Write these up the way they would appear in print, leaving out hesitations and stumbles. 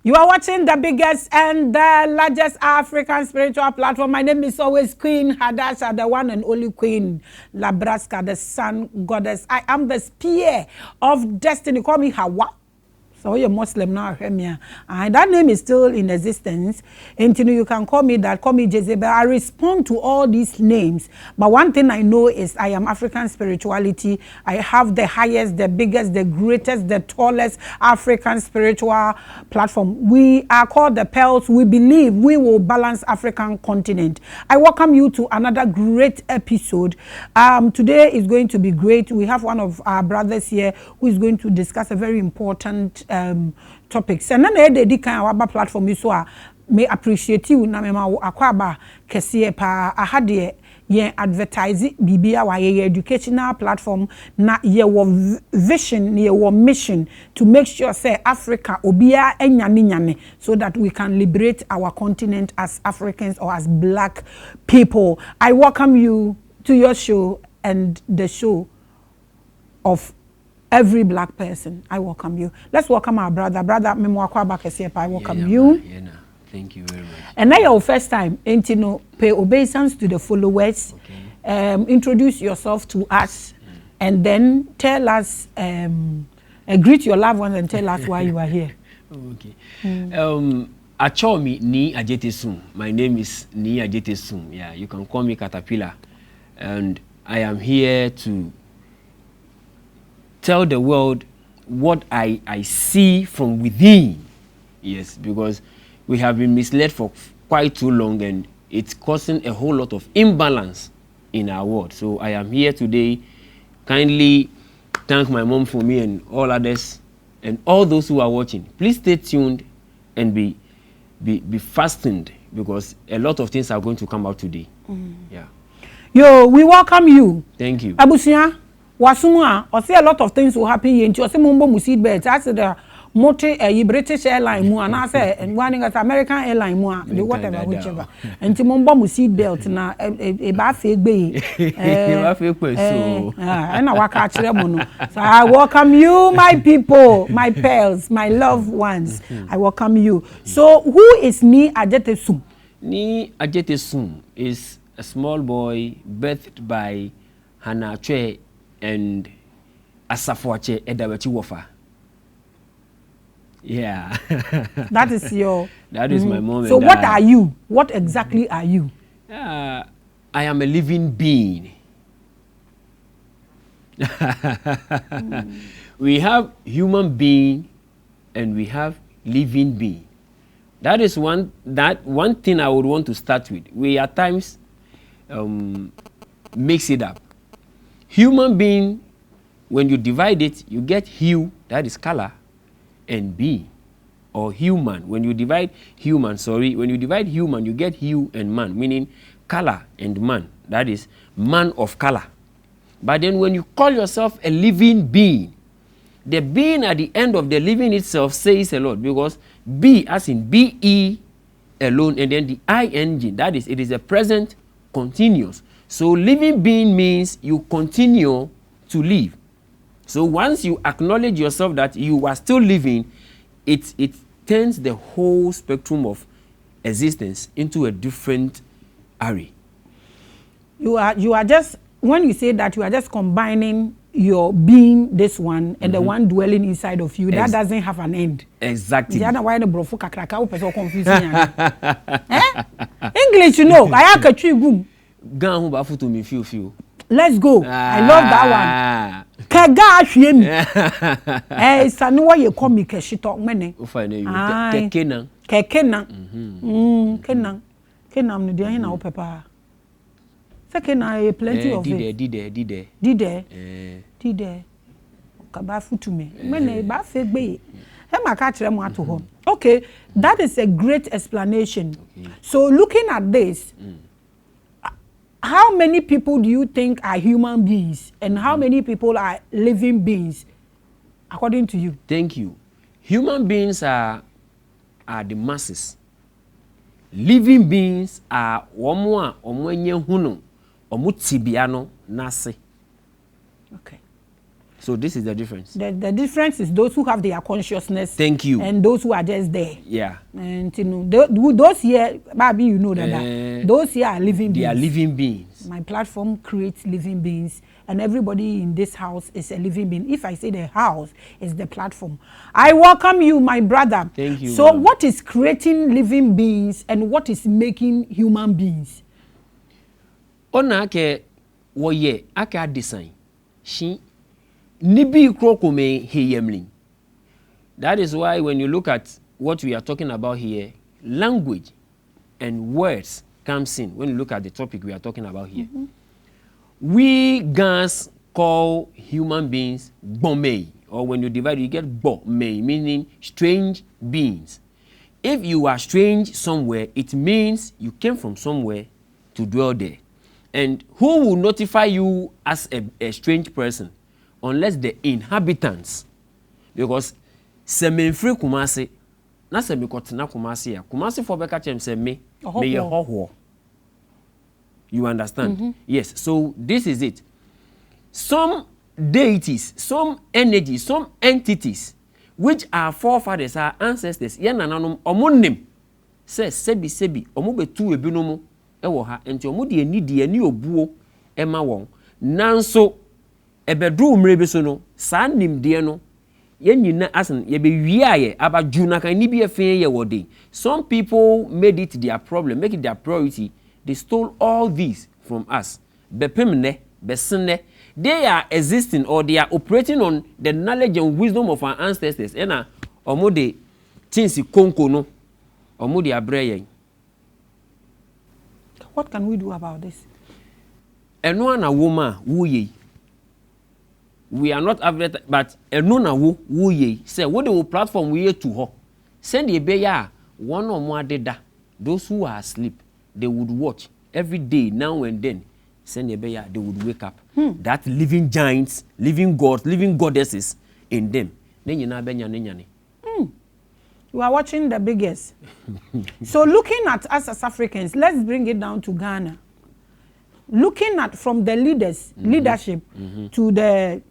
You are watching the biggest and the largest African spiritual platform. My name is always Queen Hadassah, the one and only Queen Labraska, the sun goddess. I am the spear of destiny. Call me Hawa. So you're Muslim now, and that name is still in existence. And you can call me that, call me Jezebel. I respond to all these names. But one thing I know is I am African spirituality. I have the highest, the biggest, the greatest, the tallest African spiritual platform. We are called the Pearls. We believe we will balance African continent. I welcome you to another great episode. Today is going to be great. We have one of our brothers here who is going to discuss a very important topics. And then they can our platform you so may appreciate you na me ma akwaba kese pa ahade ye advertise bibia wa ye educational platform na ye wo vision ye wo mission to make sure say Africa obia nyame so that we can liberate our continent as Africans or as black people. I welcome you to your show and the show of every black person. I welcome you. Let's welcome our brother. Brother Memwakwaba Kesiepa, I welcome you. Thank you very much. And now your first time, pay obeisance to the followers. Okay. Introduce yourself to us, and then tell us, greet your loved ones and tell us why you are here. Okay. Achomi ni Adjetey Sum. My name is Ni Adjetey Sum. Yeah, you can call me Caterpillar, and I am here to tell the world what I see from within. Yes, because we have been misled for quite too long and it's causing a whole lot of imbalance in our world. So I am here today. Kindly thank my mom for me and all others and all those who are watching. Please stay tuned and be fastened because a lot of things are going to come out today. Yeah. Yo, we welcome you. Thank you. Abusia. Wasumwa, or say a lot of things will happen here. Into Mumbo Musid beds. I said the motor British airline mu and I say and one at American airline mu the whatever whichever. And Timombo Musid belt na a bafig bay. And I walk out. So I welcome you, my people, my pals, my loved ones. I welcome you. So who is Ni Adjetey Sum? Ni Adjetey Sum is a small boy birthed by Hannah Chwe and Asafuache Edawechi Wofa. Yeah. That is your... That is my mom. So what are you? What exactly are you? I am a living being. We have human being and we have living being. That is one thing I would want to start with. We at times mix it up. Human being, when you divide it, you get hue, that is color, and being, or human. When you divide human, you get hue and man, meaning color and man. That is man of color. But then when you call yourself a living being, the being at the end of the living itself says a lot because be as in be alone, and then the ing, that is, it is a present continuous. So living being means you continue to live. So once you acknowledge yourself that you are still living, it turns the whole spectrum of existence into a different array. You are just, when you say that, you are just combining your being, this one, and the one dwelling inside of you. That doesn't have an end. Exactly. Why the bro confusing? English, you know. I have a tree boom. Let's go. I love that one. Kaga ashiem. Sanu you call me keshito mene. Kekena. Kenam ni dia na opepa. Sekena plenty of it. Dide. Kaba futu me. Mene ba fegbe. Hema ka kire mu ato ho. Okay, that is a great explanation. Okay. So looking at this, how many people do you think are human beings and how many people are living beings according to you? Thank you. Human beings are the masses. Living beings are omwenye huno omutibiano nase. Okay. So this is the difference. The difference is those who have their consciousness. Thank you. And those who are just there. Yeah. And you know, those here, Babi, you know that those here are living beings. They are living beings. My platform creates living beings, and everybody in this house is a living being. If I say the house is the platform, I welcome you, my brother. Thank you. So, what is creating living beings, and what is making human beings? Ona ke woye aka design shi nibi krokome heyemlin. That is why when you look at what we are talking about here, language and words comes in when you look at the topic we are talking about here. We Gans call human beings bomei, or when you divide you get bomei, meaning strange beings. If you are strange somewhere, it means you came from somewhere to dwell there. And who will notify you as a strange person? Unless the inhabitants. Because semenfri kumase, na semikotena kumase ya. Kumase for beka chem se me ye hoho. You understand? Yes. So this is it. Some deities, some energies, some entities, which are forefathers, our ancestors, yanananum omonim, says sebi, omube tu ebinumu, ewo ha, enti omudi eni obuo, ema wong, nanso, ebedru umrebeso no, sa nimdeɛ no, yenyina asan yebe wiaye aba juna kan ni bi efen ye wode. Some people made it their problem, make it their priority. They stole all these from us. Bepemne, besene, they are existing or they are operating on the knowledge and wisdom of our ancestors. Ena omode tinsi konko no, omode abreye. What can we do about this? Eno na woman wuye. We are not average, but eno na wuye. Say what the platform we to her. Send the beya one or more data. Those who are asleep, they would watch every day, now and then. Send the beya, they would wake up. That living giants, living gods, living goddesses in them. Then you know benya. You are watching the biggest. So looking at us as Africans, let's bring it down to Ghana. Looking at from the leadership to the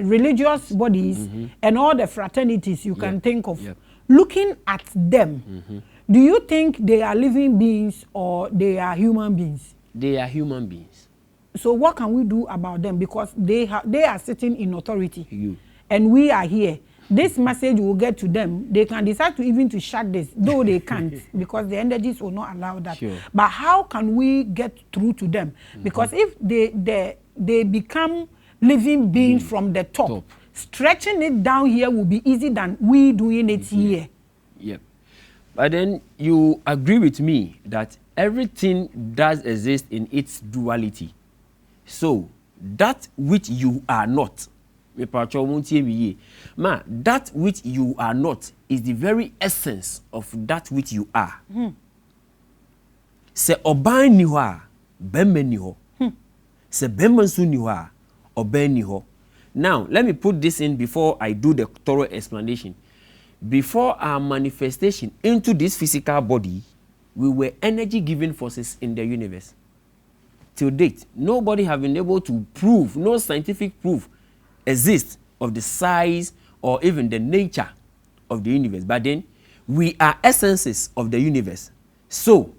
religious bodies and all the fraternities you can think of, looking at them, do you think they are living beings or they are human beings? They are human beings. So what can we do about them? Because they are sitting in authority. And we are here. This message will get to them. They can decide to even to shut this, though they can't, because the energies will not allow that. But how can we get through to them? Because if they become living beings from the top, stretching it down here will be easier than we doing it here. Yep. But then you agree with me that everything does exist in its duality. So that which you are not, that which you are not is the very essence of that which you are. Se oban ni ho a, bemma ni ho. Se bemma nso ni ho a, oban ni ho. Now, let me put this in before I do the thorough explanation. Before our manifestation into this physical body, we were energy-giving forces in the universe. Till date, nobody have been able to prove, no scientific proof exists of the size or even the nature of the universe. But then, we are essences of the universe. So,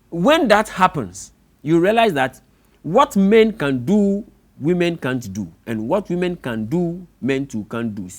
when that happens, you realize that what men can do, women can't do. And what women can do, men too can't do.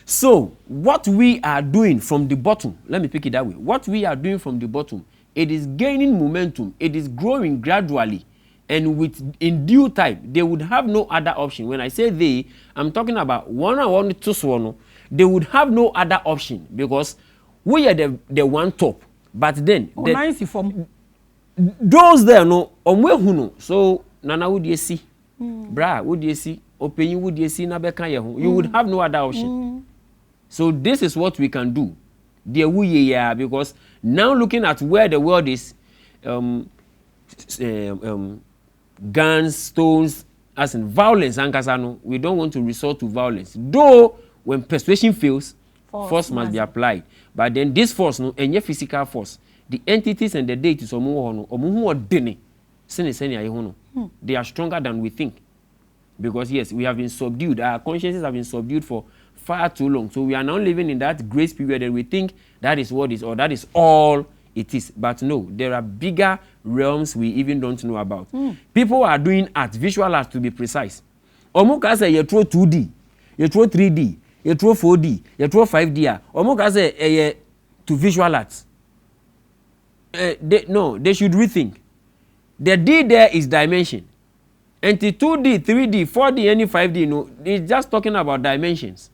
So, what we are doing from the bottom, let me pick it that way. What we are doing from the bottom, it is gaining momentum. It is growing gradually. And in due time, they would have no other option. When I say they, I'm talking about one, two, they would have no other option because we are the one top. But then, those there, no, so, Nana would you see? Bra, would you see? Opinion would you see? You would have no other option. So, this is what we can do. Because now looking at where the world is, guns, stones, as in violence, we don't want to resort to violence. Though, when persuasion fails, force must be applied. But then this force, no, any physical force, the entities and the deities they are stronger than we think. Because yes, we have been subdued. Our consciences have been subdued for far too long. So we are now living in that grace period and we think that is what is, or that is all it is. But no, there are bigger realms we even don't know about. People are doing art, visual art to be precise. Omuka say you throw 2D, you throw 3D, you throw 4D, you throw 5D. Omuka say to visual arts. They should rethink. The D there is dimension. And the 2D, 3D, 4D, any 5D, no, it's just talking about dimensions.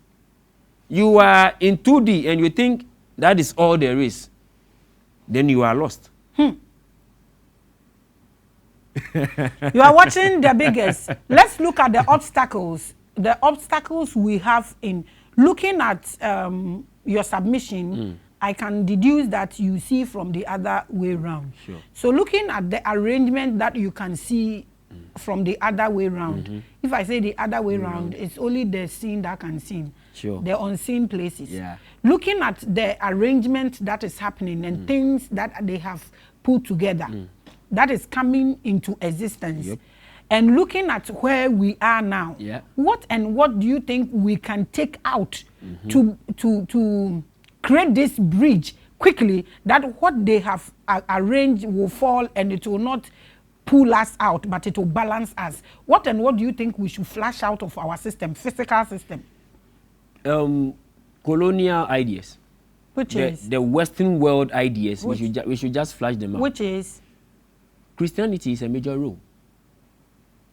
You are in 2D and you think that is all there is, then you are lost. You are watching The Biggest. Let's look at the obstacles. The obstacles we have in looking at your submission. I can deduce that you see from the other way around. Sure. So looking at the arrangement that you can see from the other way round. If I say the other way round, it's only the seen that can see. Sure. The unseen places. Yeah. Looking at the arrangement that is happening and things that they have put together, that is coming into existence. Yep. And looking at where we are now, Yeah. what do you think we can take out to create this bridge quickly, that what they have arranged will fall and it will not pull us out, but it will balance us? What do you think we should flash out of our system, physical system? Colonial ideas. Which is? The Western world ideas. We should just flash them out. Which is? Christianity is a major role.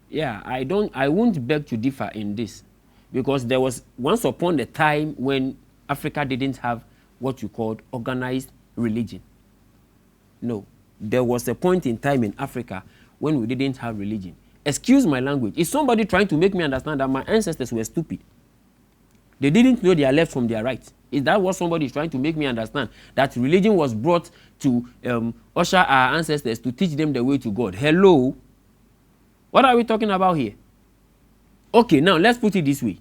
Yeah, I won't beg to differ in this, because there was once upon a time when Africa didn't have what you called organized religion. No, there was a point in time in Africa when we didn't have religion. Excuse my language. Is somebody trying to make me understand that my ancestors were stupid? They didn't know their left from their right. Is that what somebody is trying to make me understand? That religion was brought to usher our ancestors to teach them the way to God. Hello? What are we talking about here? Okay, now let's put it this way.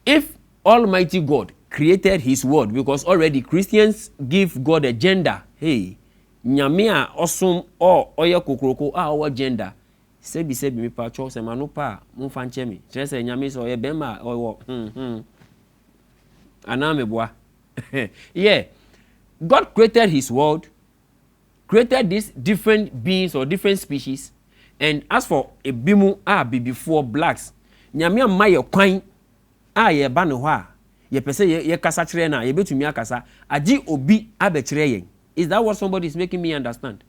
If Almighty God created his word, because already Christians give God a gender. Hey, nyamia osum o oye kokroko a owa gender. Sebi me pa cho se manopa mo fanche me. Chese nyame so oye bema owo. Aname boa. Yeah. God created his world, created these different beings or different species, and as for a bimu be before blacks, nyame ma ye kwan ye ba no ho a ye pese ye kasa kire na ye betumi akasa agi obi abekire yen. Is that what somebody is making me understand?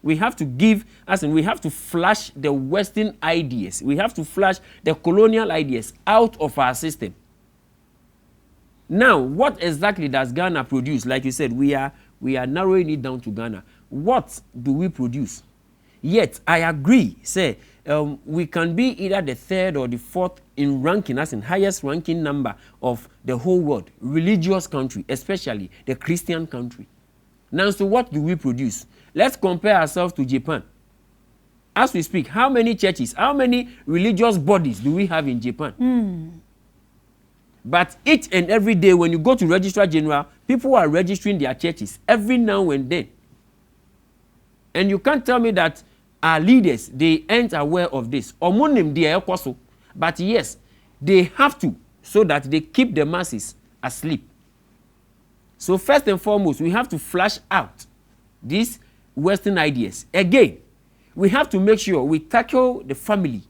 We have to we have to flush the Western ideas. We have to flush the colonial ideas out of our system. Now, what exactly does Ghana produce? Like you said, we are narrowing it down to Ghana. What do we produce? Yet, I agree, say, we can be either the third or the fourth in ranking, as in highest ranking number of the whole world, religious country, especially the Christian country. Now, so what do we produce? Let's compare ourselves to Japan. As we speak, how many churches, how many religious bodies do we have in Japan? But each and every day when you go to Registrar General, people are registering their churches every now and then. And you can't tell me that our leaders, they aren't aware of this. But yes, they have to, so that they keep the masses asleep. So first and foremost, we have to flush out these Western ideas. Again, we have to make sure we tackle the family.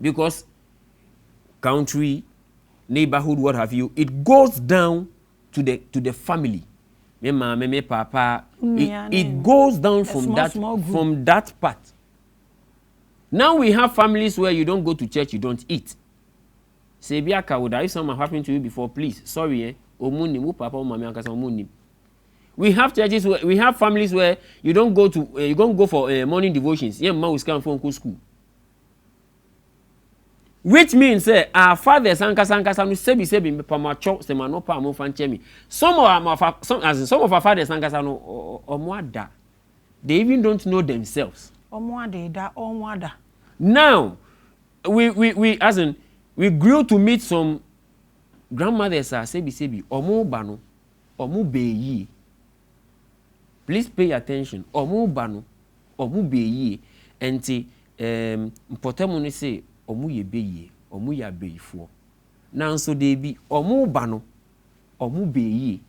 Because country, neighborhood, what have you, it goes down to the family. Me mama, me papa. It goes down from that part. Now we have families where you don't go to church, you don't eat. Say biaka would if something happened to you before, please. Sorry, papa, we have churches where we have families where you don't go for morning devotions. Yeah, ma was come from school. Which means our fathers sankasa no sebi pamacho se manopa mo fanchemi. Some of our fathers sankasa no omoada. They even don't know themselves. Omoada. Now we grew to meet some grandmothers sebi omo bano omo beyi. please pay attention. Omu bano, omu beye, enti mpotemu ni say omu ye beye, omu ya beyifo. Nanso they be omu bano, omu beye.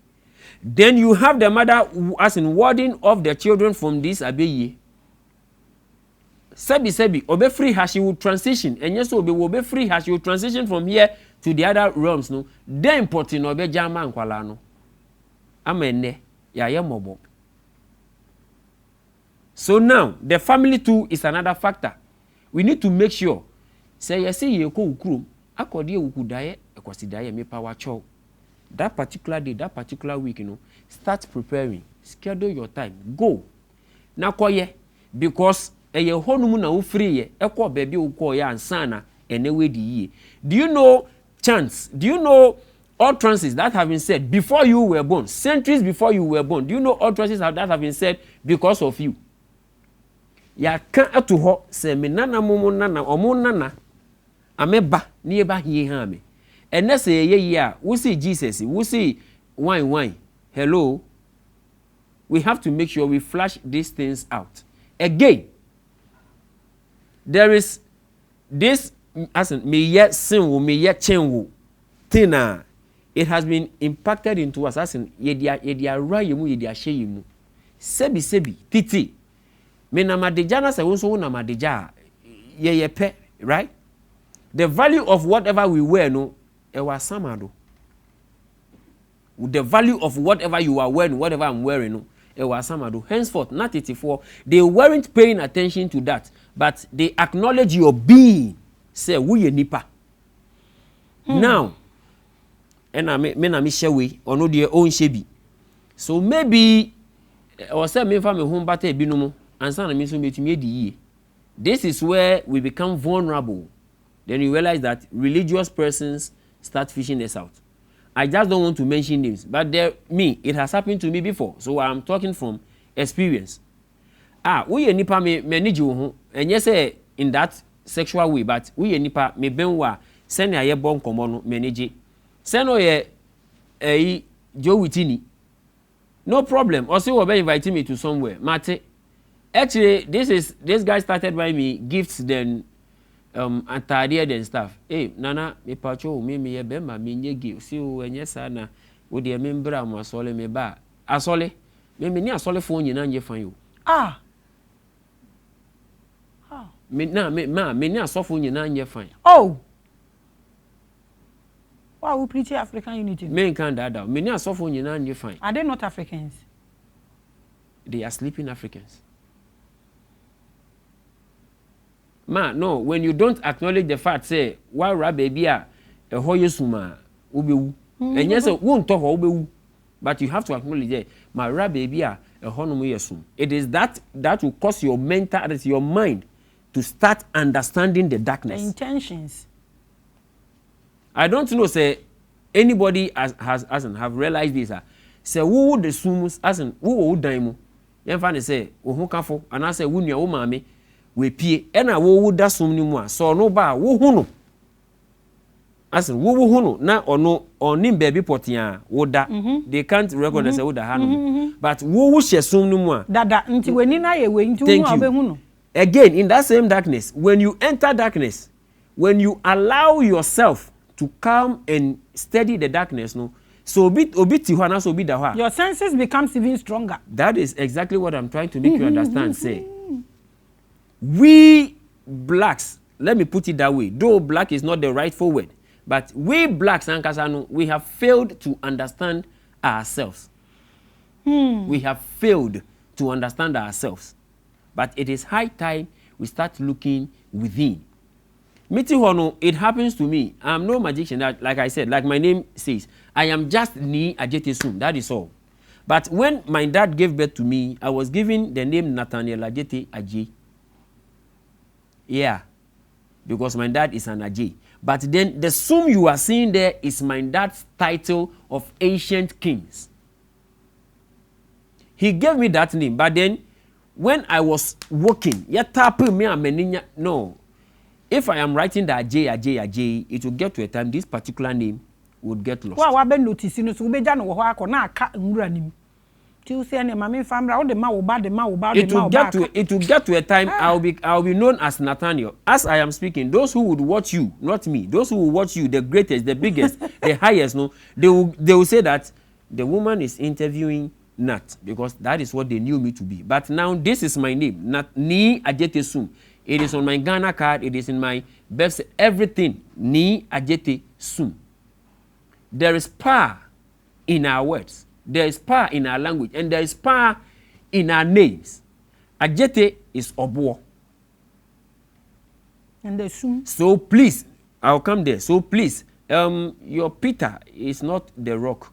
Then you have the mother as in warding off the children from this abeye. Sebi, obe free her, she will transition. And yes, obe free her, she will transition from here to the other realms. No, then important obe jama nkwala no. Amene ya ye mobo. So now the family too is another factor. We need to make sure. Say you see ye ko ukrum, akodi ukudaye, ekwasidaye me power chow. That particular day, that particular week, start preparing. Schedule your time. Go. Na koye because eye honumu na free ye, ekwo baby ukwo ya ansana enewe di ye. Do you know chance? Do you know utterances that have been said before you were born, centuries before you were born? Do you know utterances that have been said because of you? Ya kan eto ho se me nana momo nana omo nana ameba ni eba hie ha me. And let's say, yeah, we see Jesus, we see wine. Hello. We have to make sure we flash these things out. Again, there is this, as in, me yet sin, me yet change, tina. It has been impacted into us, as in, yedia rayimu, yedia sheyimu. Sebi, titi. Me na madejana se unso na madeja, ye pe, right? The value of whatever we wear, no, ewa samado. The value of whatever you are wearing, whatever I'm wearing, no, ewa samado. Henceforth, not 84, they weren't paying attention to that, but they acknowledge your being. Say, we ye nipa. Now, and I me share we or no their own shebi. So maybe or say me fa me home bata ebinumo ansa na me so metumi edi. This is where we become vulnerable. Then you realize that religious persons start fishing us out. I just don't want to mention names, but it has happened to me before. So I'm talking from experience. We ye nipa me manage ho, and yes, in that sexual way, but we ye nipa me benwa send ya bon komo no manage. Send o ye Joe Witini. No problem. Also, will be inviting me to somewhere. Mate. Actually, this guy started by me gifts then atade and stuff. Hey, nana me pacho me ye bemba me nye give. See o enye sana wo de membra mo asole me ba. Asole. Me ni asole phone nyina nye fan yo. Me ni asofo nyina nye fan. Oh. Why we preach African unity? Me can that. Me ni asofo nyina nye fan. Are they not Africans? They are sleeping Africans. No, when you don't acknowledge the fact, say, why baby a hoyesuma ubewu. And yes, won't talk ubewu. But you have to acknowledge that my baby a honomu yesum. It is that will cause your mental, that is your mind, to start understanding the darkness. The intentions. I don't know, say, anybody hasn't have realized this. Say, who would the sumus, hasn't, who would daimu? Yan fan say, who kafo, and I say, who your Maame. We pie ena wo da som ni mu a so no ba wo hunu asin wo hunu na ono onim baby potia wo da they can't recognize wo da ha no but wo hye som ni mu a dada nti weni na ye we nti wo obe hunu again in that same darkness. When you enter darkness, when you allow yourself to come and study the darkness, no, so your senses becomes even stronger. That is exactly what I'm trying to make you understand. Say we blacks, let me put it that way, though black is not the rightful word, but we blacks, we have failed to understand ourselves. We have failed to understand ourselves. But it is high time we start looking within. It happens to me. I'm no magician, like I said, like my name says. I am just ni Adjetey soon, that is all. But when my dad gave birth to me, I was given the name Nathaniel Adjetey Adjetey. Yeah, because my dad is an Adjetey. But then the sum you are seeing there is my dad's title of ancient kings. He gave me that name, but then when I was working, no. If I am writing the Adjetey, it will get to a time this particular name would get lost. Tuesday and Maame family, all the ma uba, the ma uba, it will get to a time I'll be known as Nathaniel. As I am speaking, those who would watch you, not me, those who will watch you, the greatest, the biggest, the highest, no, they will say that the woman is interviewing Nat, because that is what they knew me to be. But now this is my name, Nat Ni Adjetey Sum. It is on my Ghana card, it is in my birth, everything. Ni Adjetey Sum. There is power in our words. There is power in our language, and there is power in our names. Adjetey is Obo. And the Sum. So please, I'll come there. So please, your Peter is not the rock.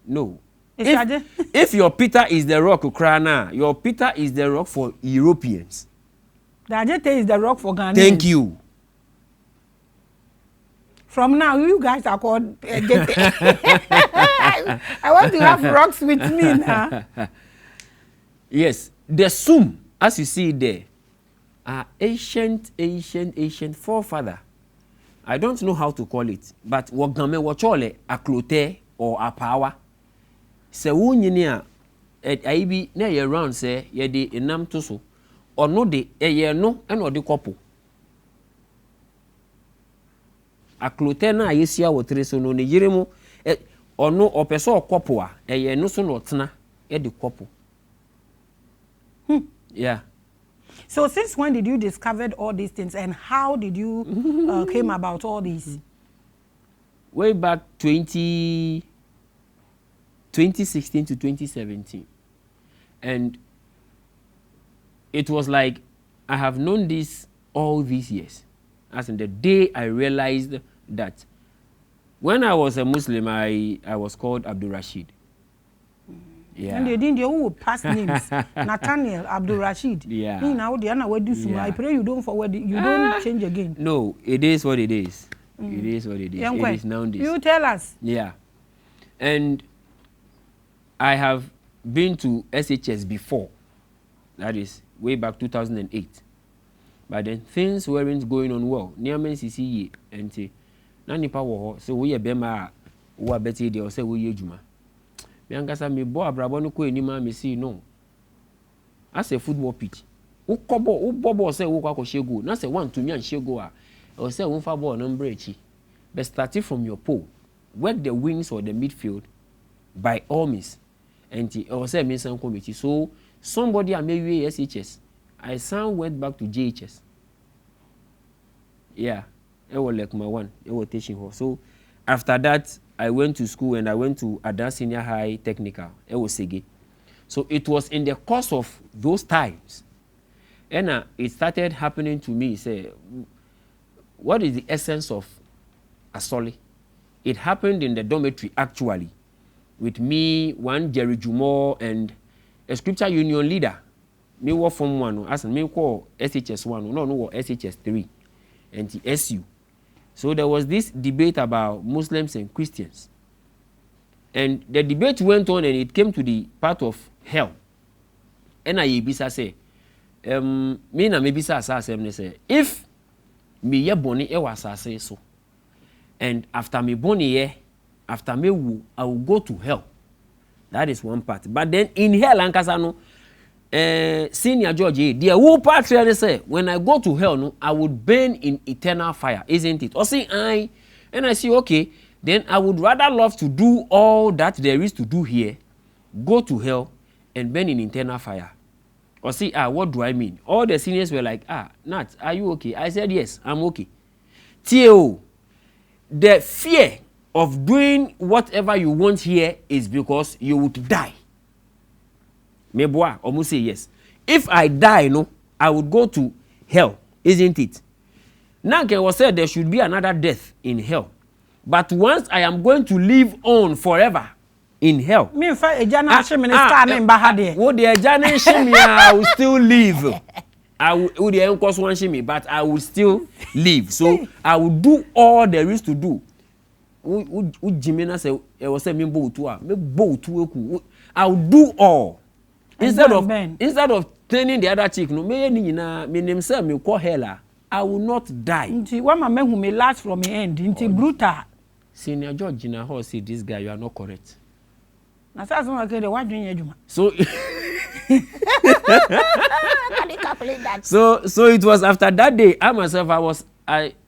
No. If your Peter is the rock, Ukraina, your Peter is the rock for Europeans. The Adjetey is the rock for Ghanaians. Thank you. From now, you guys are called Adjetey. I want to have rocks with me now. Yes, the Sum, as you see there, are ancient forefather. I don't know how to call it, but wagame wachole aklote or apawa. Se wunyini a bi na ye round say ye de enam to so. Ono de ye no eno de kopo. Aklote na yesia wotre so no ne yiremu ono opeso okopo a ye no so no tena e de kopo. Yeah. So since when did you discover all these things, and how did you came about all these? Way back 2016 to 2017. And it was like I have known this all these years. As in the day I realized that when I was a Muslim, I was called Abdul Rashid. Yeah. And they didn't past names. Nathaniel, Abdul Rashid. Yeah. I pray you don't forward it. You don't change again. No, it is what it is. It is what it is. It is now this. You tell us. Yeah. And I have been to SHS before. That is way back 2008. But then things weren't going on well. Near men CCE and Nani Power. So we are Bema who are better they say we Juma. Biankasa me bo abrabo no ko enima me see no. As a football pitch. Who bobo say who kwa shego. Na say one to me and shego a. Or say won fa ball number echi. But starting from your pole, work the wings or the midfield by all means. And or say me some committee. So somebody I maybe SHS. I sound went back to JHS. Yeah. It was like my one. It was teaching her. So after that I went to school and I went to Advanced Senior High Technical. It was Sege. So it was in the course of those times. And it started happening to me. Say, what is the essence of Asoli? It happened in the dormitory actually. With me, one Jerry Jumo, and a scripture union leader. Me work from one, as me call SHS 1, no, SHS 3, and the SU. So there was this debate about Muslims and Christians. And the debate went on and it came to the part of hell. And I bisa say, me na me bisa say, if me ye boni e was say so, and after me boni ye, after me wu, I will go to hell. That is one part. But then in hell, Ankasano, Senior George, the whole part say, when I go to hell, no, I would burn in eternal fire, isn't it? Or say and I say, okay, then I would rather love to do all that there is to do here, go to hell, and burn in eternal fire. Or say, what do I mean? All the seniors were like, Nat, are you okay? I said, yes, I'm okay. T.O., the fear of doing whatever you want here is because you would die. Meboa, almost say yes. If I die, no, I would go to hell, isn't it? Nanke was said there should be another death in hell. But once I am going to live on forever in hell. Me fa ejana minister na mba de. Wo de ejana shimi I will still live. I will the enkos wan shimi, but I will still live. So I will do all there is to do. U jimena say e was say me bo tu a, me bo tu eku. I will do all. Instead of turning the other cheek, no me nyina me name say me call hell, I will not die. Nti wa mama who me last from the end, nti brutal. Senior George na ho say this guy you are not correct. Na say so okay, what doing adwuma. So Can you calculate that? So it was after that day I myself I was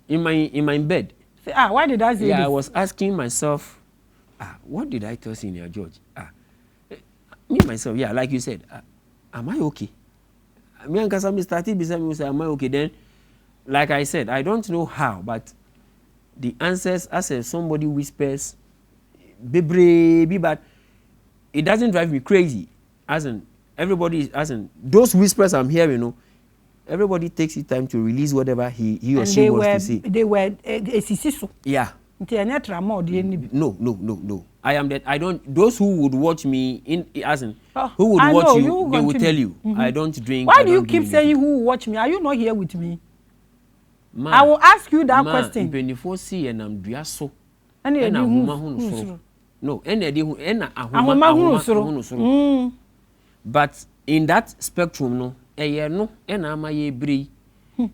in my bed. Say, why did I say this? this? I was asking myself, what did I tell Senior George? Me myself, yeah, like you said, am I okay? Me and Kasami started beside me say, am I okay? Then, like I said, I don't know how, but the answers, as if somebody whispers, baby, but it doesn't drive me crazy. As in, everybody, as in, those whispers I'm hearing, you know, everybody takes his time to release whatever he or she wants to say. They were a yeah. No. I am that. I don't. Those who would watch me who would watch you, they will tell you. I don't drink. Why do you keep saying who will watch me? Are you not here with me? I will ask you that question. 24 see and I'm so. And no, and but in that spectrum, no, no, and I'm a bree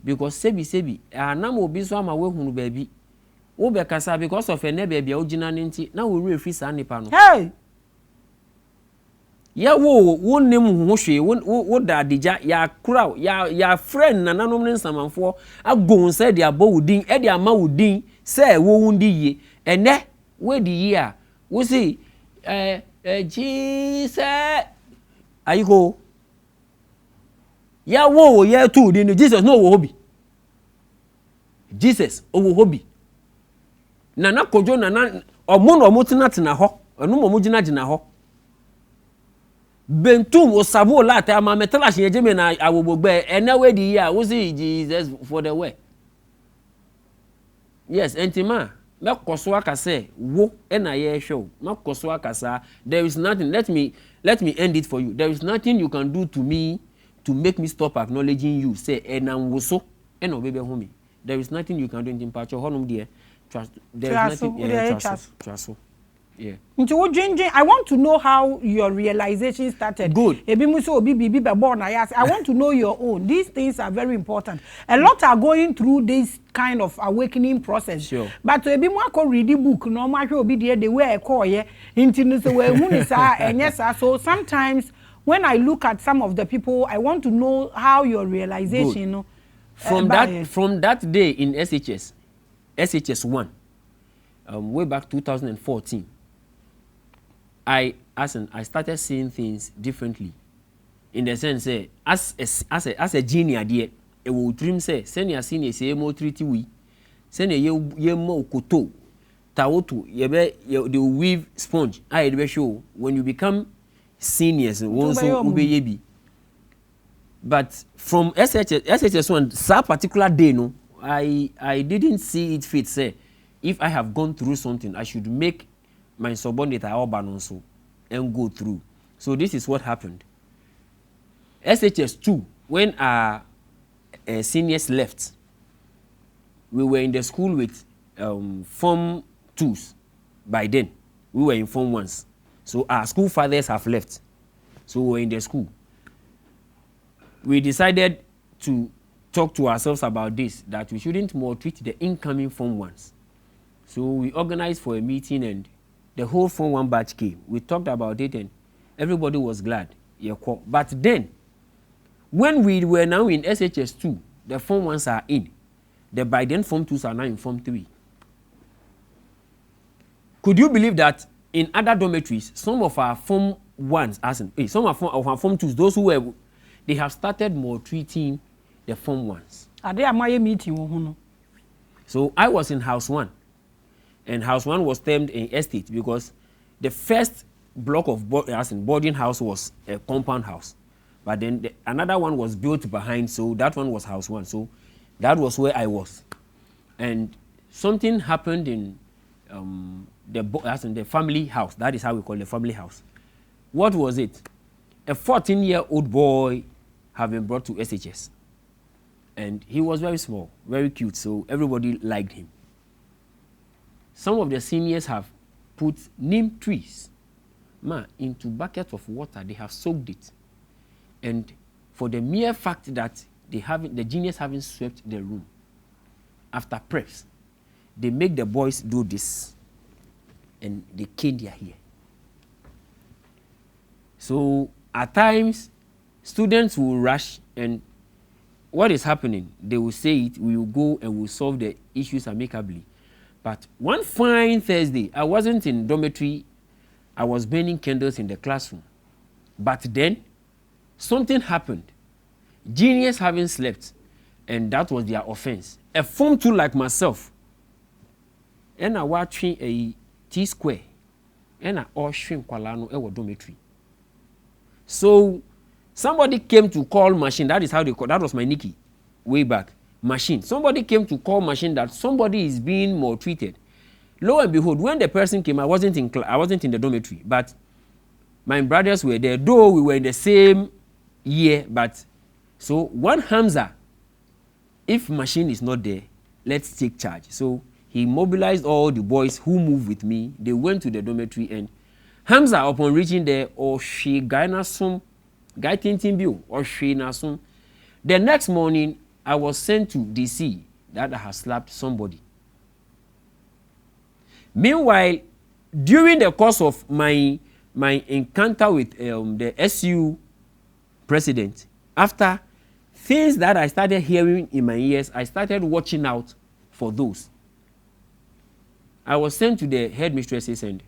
because sebi, I'm obi so I'm away hunu baby. Obekasa because of a baby original nti na we refi sa nipa no. Hey. Ya wo nem ho hwe wo da adija ya kura ya friend na nanom ne nsamanfo agon say dia bo wudin e dia ma wudin say wo wundi ye ene we di ye a wo say Jesus ayiko ya wo ye tu di Jesus no wo hobi Jesus owo hobi nana kojo nana omo tena ho enu mo gina ho bentum osabo lata ama metala hye me na awobogbe ene we di ya wo see Jesus for the way. Yes, entima me koso akase wo na ye hwe ma koso akasa there is nothing. Let me end it for you. There is nothing you can do to me to make me stop acknowledging you. Say enam wo so ena obebe ho me. There is nothing you can do in pacho honum there. Trust. There is nothing. Trust. Yeah. I want to know how your realization started. Good. I want to know your own. These things are very important. A lot are going through this kind of awakening process. Sure. But to be more read the book, no matter the way I call ye, so sometimes when I look at some of the people, I want to know how your realization. You know, from that day in SHS 1, way back 2014. I started seeing things differently, in the sense as a genie idea, it will dream say senior say mo treaty we senior ye mo koto tawoto they will weave sponge. I be show when you become seniors one so ubeyebi. But from SHS 1 that particular day, no, I didn't see it fit say if I have gone through something I should make my subordinate also and go through. So this is what happened. SHS 2, when our seniors left, we were in the school with Form 2s. By then, we were in Form 1s. So our school fathers have left. So we were in the school. We decided to talk to ourselves about this, that we shouldn't maltreat the incoming Form 1s. So we organized for a meeting and the whole Form 1 batch came. We talked about it and everybody was glad. But then, when we were now in SHS 2, the Form 1s are in. The by then Form 2s are now in Form 3. Could you believe that in other dormitories, some of our Form 1s, some of our Form 2s, those who were, they have started maltreating the Form 1s. Are they a meeting? So I was in House 1. And House 1 was termed an estate because the first block of boarding house was a compound house. But then another one was built behind, so that one was House 1. So that was where I was. And something happened in the family house. That is how we call the family house. What was it? A 14-year-old boy had been brought to SHS. And he was very small, very cute, so everybody liked him. Some of the seniors have put neem trees into buckets of water. They have soaked it. And for the mere fact that the juniors haven't swept the room, after preps, they make the boys do this. And they cane their hair. So at times, students will rush, and what is happening? They will say it, we will go and we'll solve the issues amicably. But one fine Thursday, I wasn't in dormitory, I was burning candles in the classroom. But then, something happened. Genius haven't slept, and that was their offense. A form two like myself, and I watching a T-square, and I all shrink kwalano ewa dormitory. So somebody came to call machine. That is how they call. That was my Nicky, way back. Machine. Somebody came to call machine that somebody is being maltreated. Lo and behold, when the person came, I wasn't in the dormitory, but my brothers were there. Though we were in the same year, but so one Hamza, if machine is not there, let's take charge. So he mobilized all the boys who moved with me. They went to the dormitory, and Hamza, upon reaching there, or she guy nasum, guy tintimbio, or she nasum. The next morning, I was sent to DC that I had slapped somebody. Meanwhile, during the course of my encounter with the SU president, after things that I started hearing in my ears, I started watching out for those. I was sent to the headmistresses, and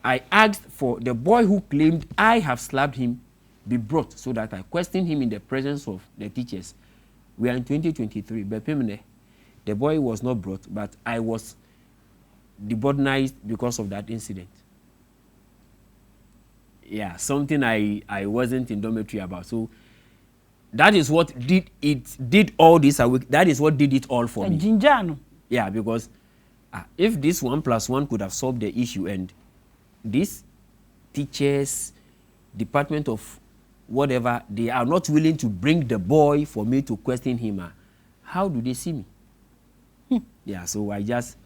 I asked for the boy who claimed I have slapped him be brought so that I question him in the presence of the teachers. We are in 2023. The boy was not brought, but I was deboardized because of that incident. Yeah, something I wasn't in dormitory about. So that is what did all this. That is what did it all for me. Ginjano. Yeah, because if this 1 + 1 could have solved the issue, and these teachers, department of whatever, they are not willing to bring the boy for me to question him, how do they see me? Yeah, so I just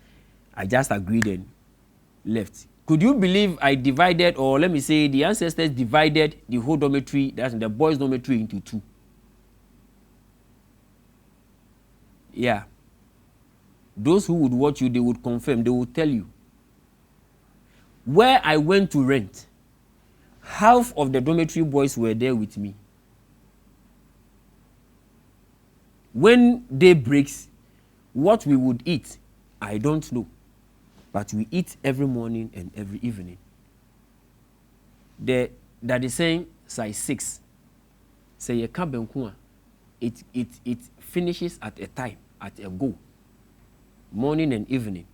agreed and left. Could you believe I divided, or let me say the ancestors divided the whole dormitory, that's the boys' dormitory, into two? Yeah. Those who would watch you, they would confirm, they would tell you. Where I went to rent, half of the dormitory boys were there with me. When day breaks, what we would eat, I don't know. But we eat every morning and every evening. That is saying size 6. Say a kabenkua, it finishes at a time, at a go. Morning and evening.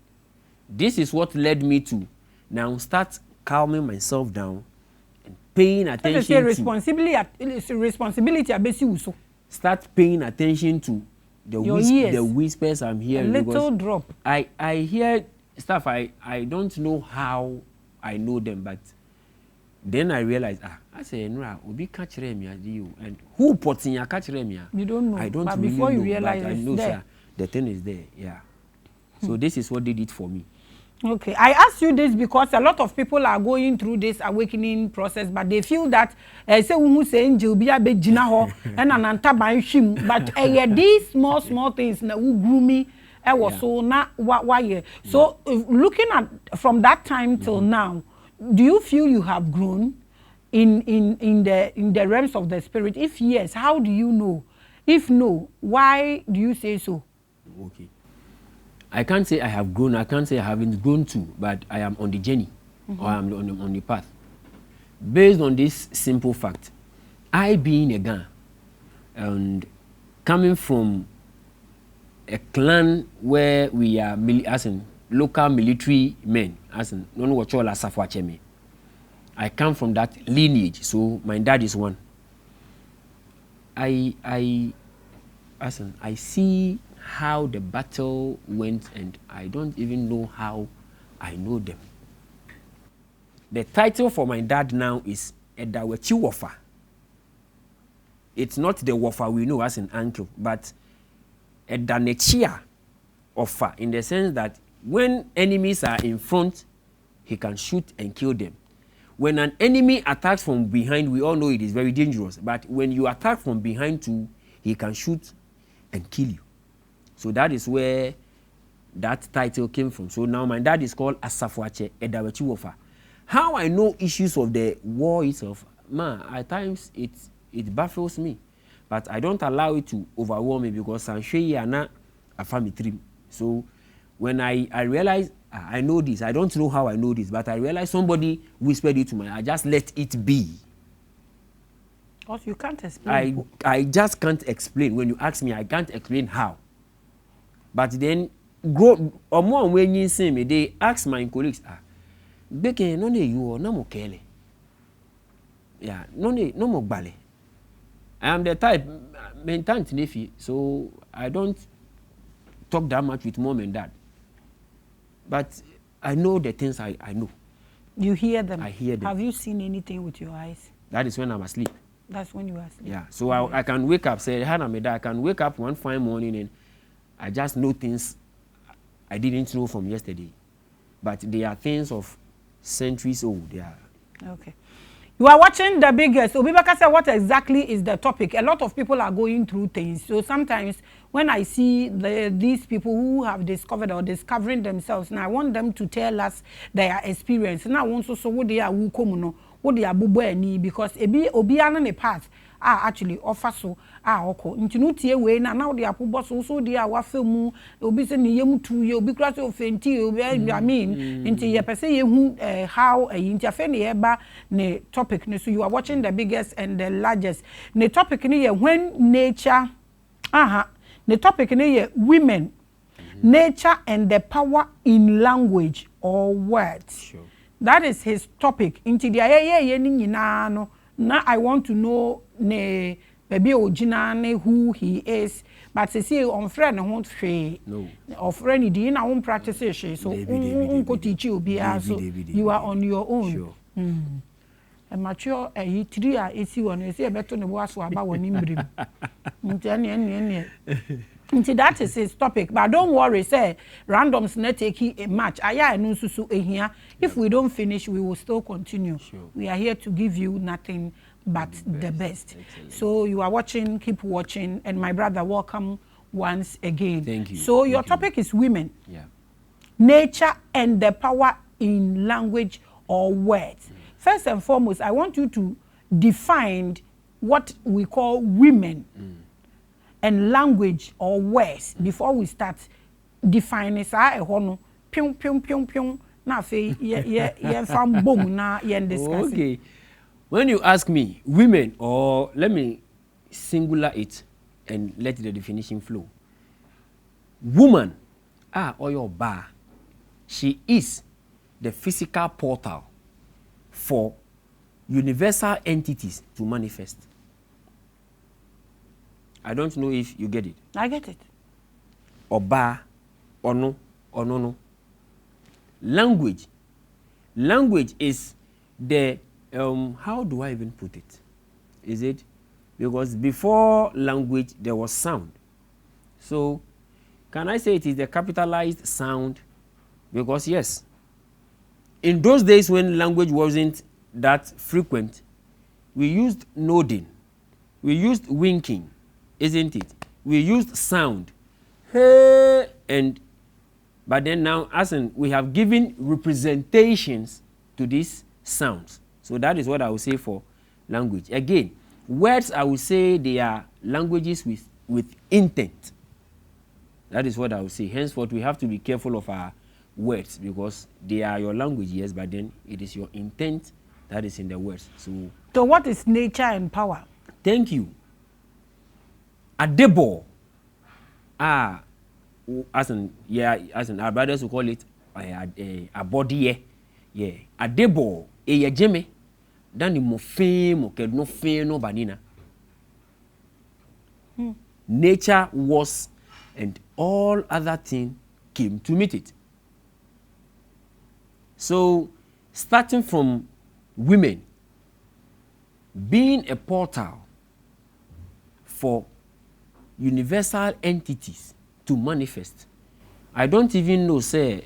This is what led me to now start calming myself down and paying attention to responsibility. Start paying attention to the whispers I'm hearing. A little drop. I hear stuff I don't know how I know them, but then I realized I say Nra obi catch me and who puts in your catch me? You don't know. I don't but really before you know, realize but I know there. the thing is there. Yeah. So this is what did it for me. Okay, I asked you this because a lot of people are going through this awakening process, but they feel that say who say angel be a bit jina ho and an antaban shim, but these small things na who grew me. Was so na why so looking at from that time till now, do you feel you have grown in the realms of the spirit? If yes, how do you know? If no, why do you say so? Okay, I can't say I have grown. I can't say I haven't grown too, but I am on the journey, or I'm on the path. Based on this simple fact, I being a Ghana and coming from a clan where we are as in local military men, as in non wachola safwacheme. I come from that lineage, so my dad is one. I see how the battle went, and I don't even know how I know them. The title for my dad now is Edawechi Wofa. It's not the Wofa we know as an uncle, but Edanechia Ofa, in the sense that when enemies are in front, he can shoot and kill them. When an enemy attacks from behind, we all know it is very dangerous. But when you attack from behind too, he can shoot and kill you. So that is where that title came from. So now my dad is called Asafwache Edawechi Wofa. How I know issues of the war itself, at times it baffles me. But I don't allow it to overwhelm me because I'm sure you are not a family dream. So when I realize I know this, I don't know how I know this, but I realize somebody whispered it to me. I just let it be. Because you can't explain. I just can't explain. When you ask me, I can't explain how. But then grow or more when you see me, they ask my colleagues, Beke no ne you or no more kele. Yeah, no more bale. I am the type mentant nephew, so I don't talk that much with mom and dad. But I know the things I know. You hear them? I hear them. Have you seen anything with your eyes? That is when I'm asleep. That's when you are asleep? Yeah. So I can wake up, say, Hannah, I can wake up one fine morning and I just know things I didn't know from yesterday. But they are things of centuries old. They are. Okay. You are watching The Biggest. Obibaka said, what exactly is the topic? A lot of people are going through things. So sometimes when I see these people who have discovered or discovering themselves, and I want them to tell us their experience. And I want to so what they are what they are because obi an the past actually offer so oko nti no tie we na now they are so they are wafemu obi se ne yem 2 year obi kra se ofenti obi I mean nti ye pese ye hu how nti afa ne eba ne topic ne so you are watching The Biggest and the Largest. Ne topic ne ye when nature the topic ne ye women, nature and the power in language or words. Sure. That is his topic. Into the no. Now I want to know ne baby original who he is. But to see on friend won't say no. Or friend di na won't practice it. So teach you be so you are on your own. Sure. A mature a 3 AC one is a better than was about one in Nti that is his topic, but don't worry, say randoms not take a match. Aya no susu ehia. If we don't finish, we will still continue. Sure. We are here to give you nothing but the best. So you are watching, keep watching, and my brother, welcome once again. Thank you. So your topic is women. Yeah. Nature and the power in language or words. First and foremost, I want you to define what we call women. And language or words before we start defining piung na fe ye fam bom na ye discuss. Okay. When you ask me women, or let me singular it and let the definition flow. Woman or your bar, she is the physical portal for universal entities to manifest. I don't know if you get it. I get it. Oba, ono, onono. Language. Language is the, how do I even put it? Is it? Because before language, there was sound. So, can I say it is the capitalized sound? Because yes, in those days when language wasn't that frequent, we used nodding. We used winking. Isn't it? We used sound. Hey, but then now, as in, we have given representations to these sounds. So that is what I would say for language. Again, words, I would say they are languages with intent. That is what I would say. Henceforth, we have to be careful of our words because they are your language, yes, but then it is your intent that is in the words. So what is nature and power? Thank you. Adebo, as in our brothers will call it a body, yeah. Adebo, a jeme, dan the mo fame, okay, no fame, no banina. Nature was, and all other things came to meet it. So, starting from women being a portal for universal entities to manifest. I don't even know, say,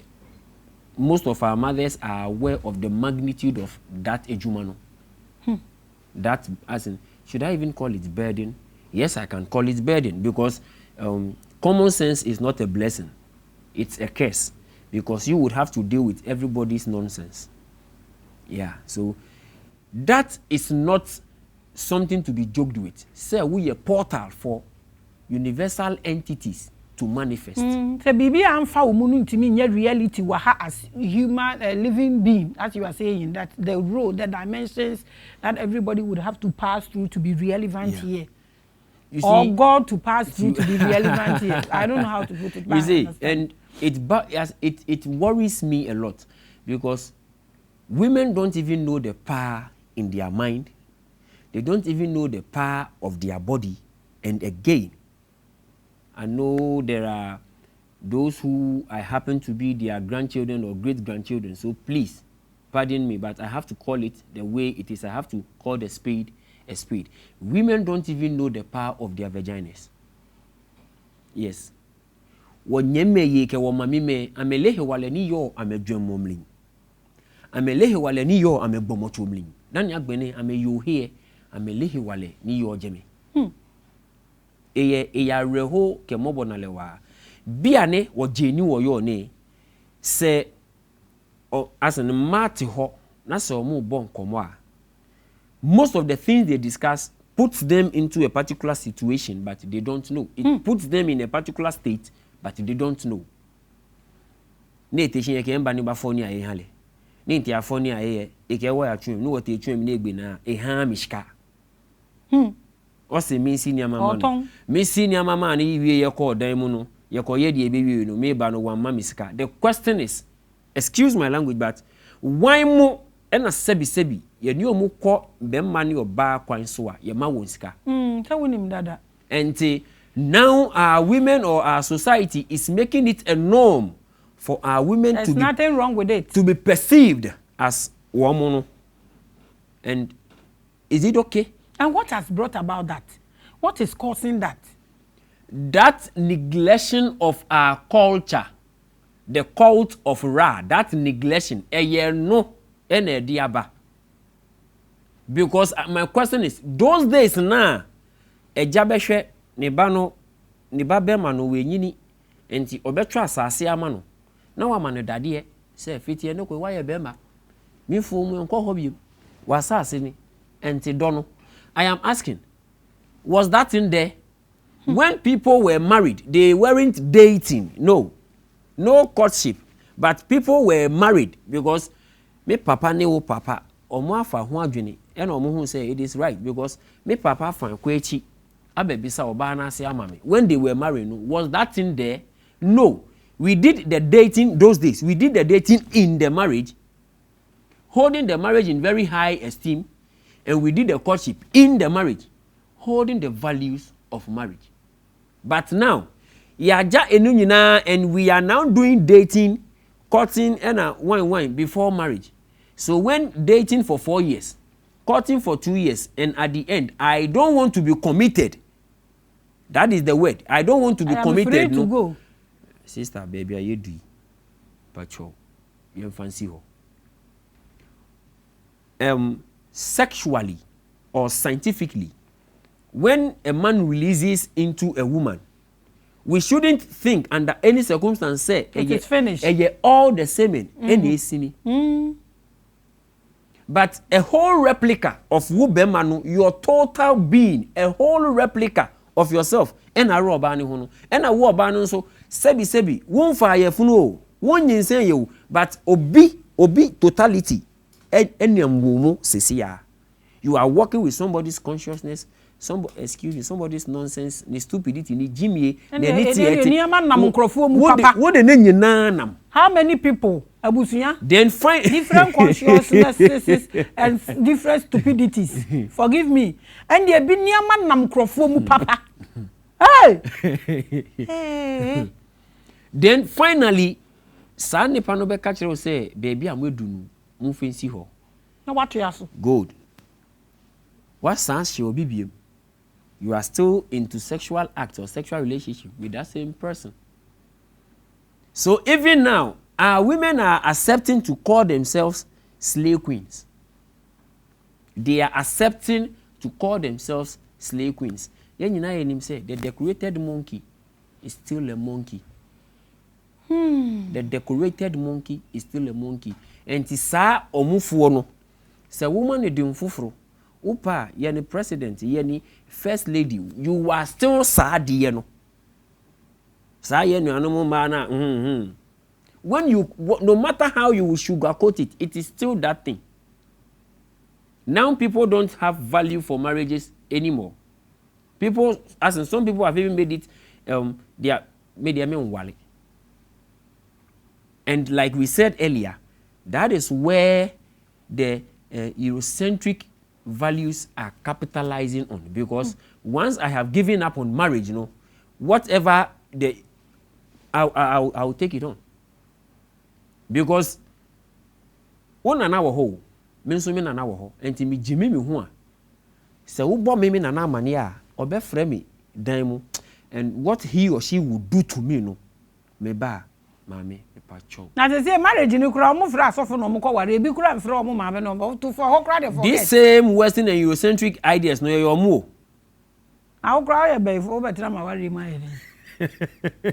most of our mothers are aware of the magnitude of that ejumano. That, as in, should I even call it burden? Yes, I can call it burden because common sense is not a blessing. It's a curse because you would have to deal with everybody's nonsense. Yeah, so that is not something to be joked with. Say we a portal for universal entities to manifest. So bibi amfa umunu ntimi nye reality waha as human living being, as you are saying, that the road, the dimensions that everybody would have to pass through to be relevant here. You or see, God to pass through to be relevant here. I don't know how to put it. You see, and it worries me a lot because women don't even know the power in their mind. They don't even know the power of their body. And again, I know there are those who I happen to be their grandchildren or great-grandchildren. So please, pardon me, but I have to call it the way it is. I have to call the spade a spade. Women don't even know the power of their vaginas. Yes. Wonyeme yeke wo mamime amelehe wale ni yo amedwem momlin. Amelehe wale ni yo amegbomochomlin. Nani agbene ame yo here amelehe wale ni yo jeme. Eya reho ke mobo na lewa. Biane wo jeni wo yo ne se asen mate ho na se omo bon komo a. Most of the things they discuss puts them into a particular situation, but they don't know. It puts them in a particular state, but they don't know. Ne teshin yeke mba ni ba foni aye hale. Ne nti afoni aye eke wo ya twem, no wo te twem ne egbe na e ha mishka. Ose mi senior mama no. Me senior mama na yiwie ye call dan mu no, ye ko ye de ebewie no, me ba no wan ma mishka. The question is, excuse my language, but why mo ena sebi ye ni omu ko bemma ni oba kwan so a ye ma won sika. Tawunim dada. And now our women or our society is making it a norm for our women There's to be nothing wrong with it. To be perceived as woman. And is it okay? And what has brought about that? What is causing that? That neglection of our culture, the cult of Ra, that neglection, no. Because my question is, those days na ejabehwe ne ba no ne ba be ma no wenyini enti obetwa asase ama no na wa ma no dade se fitie ne ko wa ye be ma mi fu mu enko ho bi wa asase ni enti do no. I am asking, was that in there? When people were married, they weren't dating. No courtship, but people were married because me papa ne wo papa omo afa ho adwene e na omo hu say it is right because me papa fan kwachi abebisa oba na ase amame. When they were married, no, was that in there? No. We did the dating those days. We did the dating in the marriage, holding the marriage in very high esteem, and we did the courtship in the marriage, holding the values of marriage. But now, yaja enu nyina, and we are now doing dating, courting and wine before marriage. So when dating for 4 years, courting for 2 years, and at the end, I don't want to be committed. That is the word. I don't want to be committed. I am free to go. Sister, baby, you do. Pacho, you fancy her. Sexually or scientifically, when a man releases into a woman, we shouldn't think under any circumstance say it is finished. All the same any but a whole replica of wubemanu, your total being, a whole replica of yourself. And a robani hono, and a war banon so sebi won fire funo, won yin say you, but obi totality. You are working with somebody's consciousness, somebody's nonsense, ni stupidity, ni jimmy, how many people abusuya? Then find different consciousnesses and different stupidities. Forgive me. And there be niaman na mkrofo mu papa. Hey. Then finally, Sani Panobe catcher will say, baby, I'm with you. Fancy ho. Now what you ask? Good. What sounds she will be? You are still into sexual act or sexual relationship with that same person. So even now, our women are accepting to call themselves slave queens. They are accepting to call themselves slave queens. Then you know him say the decorated monkey is still a monkey. The decorated monkey is still a monkey. enti saa omufuo no se woman ne dim foforo upa ye ni president ye ni first lady you are still sad ye no sa ye nuanom ma na when you no matter how you sugarcoat it, it is still that thing. Now people don't have value for marriages anymore. People, as in some people have even made it made their men wali. And like we said earlier, that is where the Eurocentric values are capitalizing on, because once I have given up on marriage, you know, whatever I'll take it on. Because one an hour ho, means me an hour ho, and to me Jimmy me one. So who bought me an amania or be frame demo, and what he or she would do to me, no, me ba, Maame, me pacho. Now they say marriage in Ukraine, move for us off no more, we be crying from Maame no, to for whole crowd for this same Western and Eurocentric ideas, no, your more. I'll cry a baby over time. I worry my.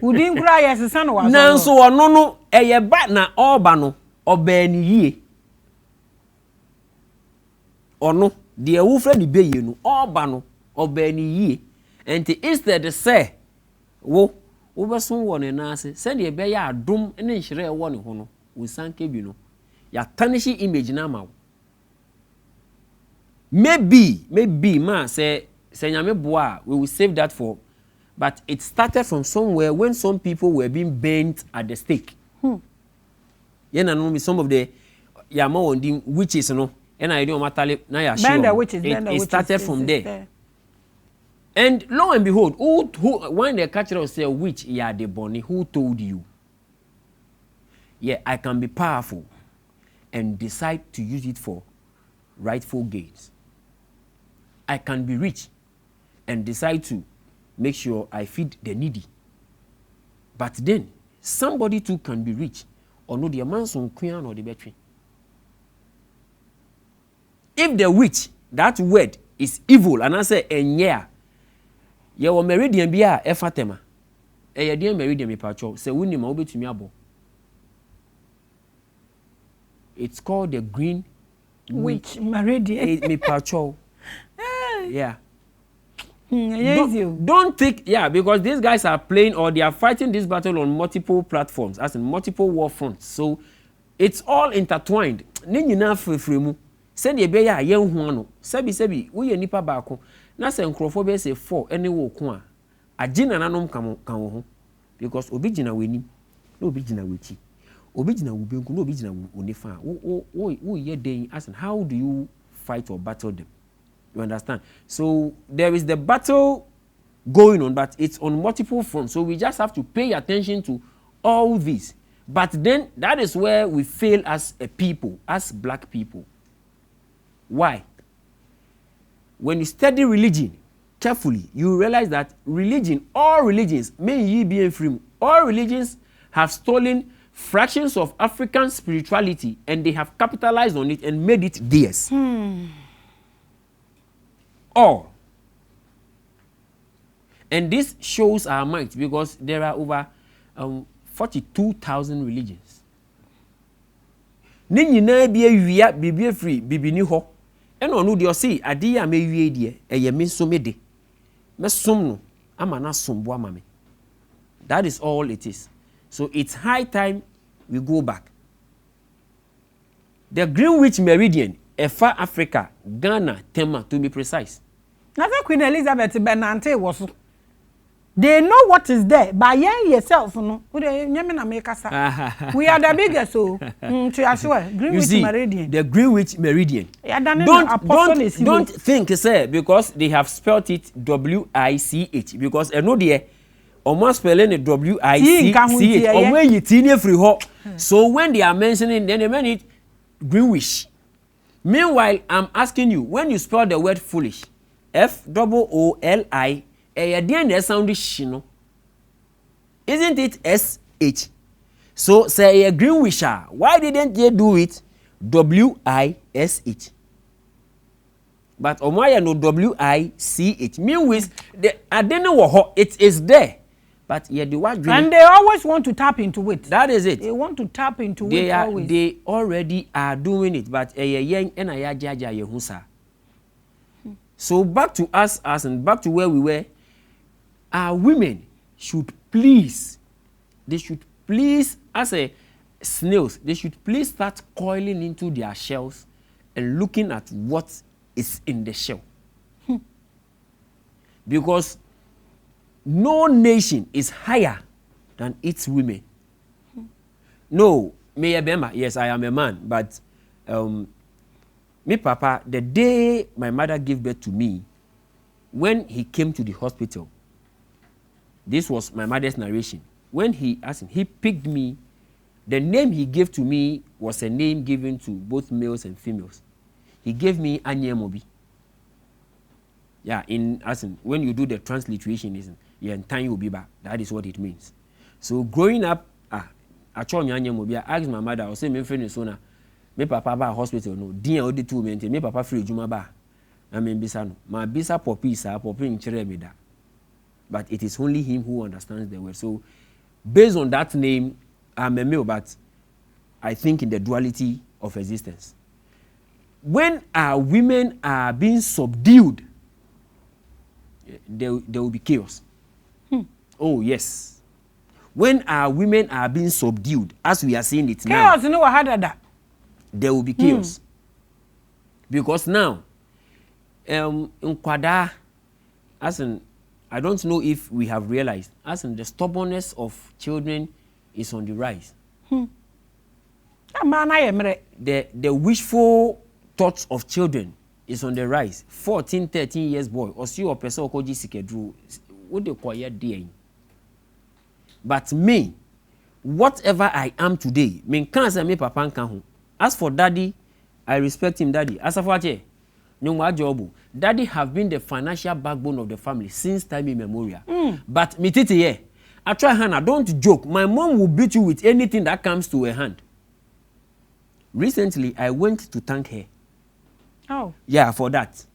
Who didn't cry as a son was. Now, so no, a bat na oba obe ni ye. Or no, dear Wolfred be you no, oba obe ni ye. And instead de say, wo, over someone and answer, send ye be ya doom and then share one hono, with San Kebino. Ya tarnishy image now. Maybe, ma say Nyame boa, we will save that for. But it started from somewhere when some people were being burnt at the stake. You know, some of the Yama witches, you know, and I don't matter now. It started from there. And lo and behold, who when the catcher say witch, yeah, the bunny, who told you? Yeah, I can be powerful and decide to use it for rightful gains. I can be rich and decide to make sure I feed the needy. But then, somebody too can be rich or no the man's on queen or the battery. If the witch, that word is evil, and I say, and yeah, you were meridian be a fatema. A dear meridian me patrol, say, when you mobile to me abo. It's called the green witch meridian. Me patrol. Yeah. Don't think, because these guys are playing or they are fighting this battle on multiple platforms, as in multiple war fronts. So it's all intertwined. Nina free send ye be ya yen ho no. Sebi, we ye nipa baako. Na se nkrofo say 4 any wo ko a. Agina nanom kan wo ho. Because obi gina weni, no obi gina wechi. Obi gina wo benku, no obi gina wo nefa. Wo ye den, as in how do you fight or battle them? You understand? So there is the battle going on, but it's on multiple fronts. So we just have to pay attention to all these. But then that is where we fail as a people, as black people. Why? When you study religion carefully, you realize that religion, all religions, may ye be free, all religions have stolen fractions of African spirituality and they have capitalized on it and made it theirs. All. And this shows our might because there are over 42,000 religions. Ninyina bia wia bibia free bibini ho. Eno no de say ade ya mewie de eye me so me de. Me som no ama na sombo ama me. That is all it is. So it's high time we go back. The Greenwich Meridian, Efa Africa, Ghana, Tema to be precise. Now Queen Elizabeth Benante was. They know what is there, but yourself, no. We are the biggest, so to assure Greenwich Meridian. The Greenwich Meridian. Don't think, sir, because they have spelled it W-I-C-H. Because I know the almost spelling it W-I-C-H. Or when you teenage free hop. So when they are mentioning, then they mean it Greenwich. Meanwhile, I'm asking you, when you spell the word foolish, F-O-O-L-I, the end sound shino. Isn't it S-H? So say a Greenwisher. Why didn't they do it W-I-S-H? But Omaya no W-I-C-H. Meanwhile, I don't know what it is there. But yeah, and they always want to tap into it. That is it. They want to tap into it always. They already are doing it, but so back to us, and back to where we were. Our women should please, they should please, as a snails, they should please start coiling into their shells and looking at what is in the shell. Because no nation is higher than its women. No, yes, I am a man, but me papa, the day my mother gave birth to me, when he came to the hospital, this was my mother's narration. When he picked me, the name he gave to me was a name given to both males and females. He gave me Anyemobi. Yeah, when you do the transliteration, time will be back. That is what it means. So growing up, I asked my mother, I say, my friend is so me papa ba hospital no din odi two me me papa free juma ba na me bisa no ma bisa popi nchire me da, but it is only him who understands the word. So based on that name, I'm a male, but I think in the duality of existence. When our women are being subdued, there will be chaos. Oh yes. When our women are being subdued, as we are seeing it now, chaos, no harder that. There will be chaos. Because now, in Kwada, I don't know if we have realized, the stubbornness of children is on the rise. The wishful thoughts of children is on the rise. 14, 13 years boy, or see your person or Sikedru, what they call your day. But me, whatever I am today, me can't say me papa can. As for daddy, I respect him, daddy. As for daddy have been the financial backbone of the family since time immemorial. But me titi here, I try Hannah, don't joke. My mom will beat you with anything that comes to her hand. Recently, I went to thank her. Oh. Yeah, for that.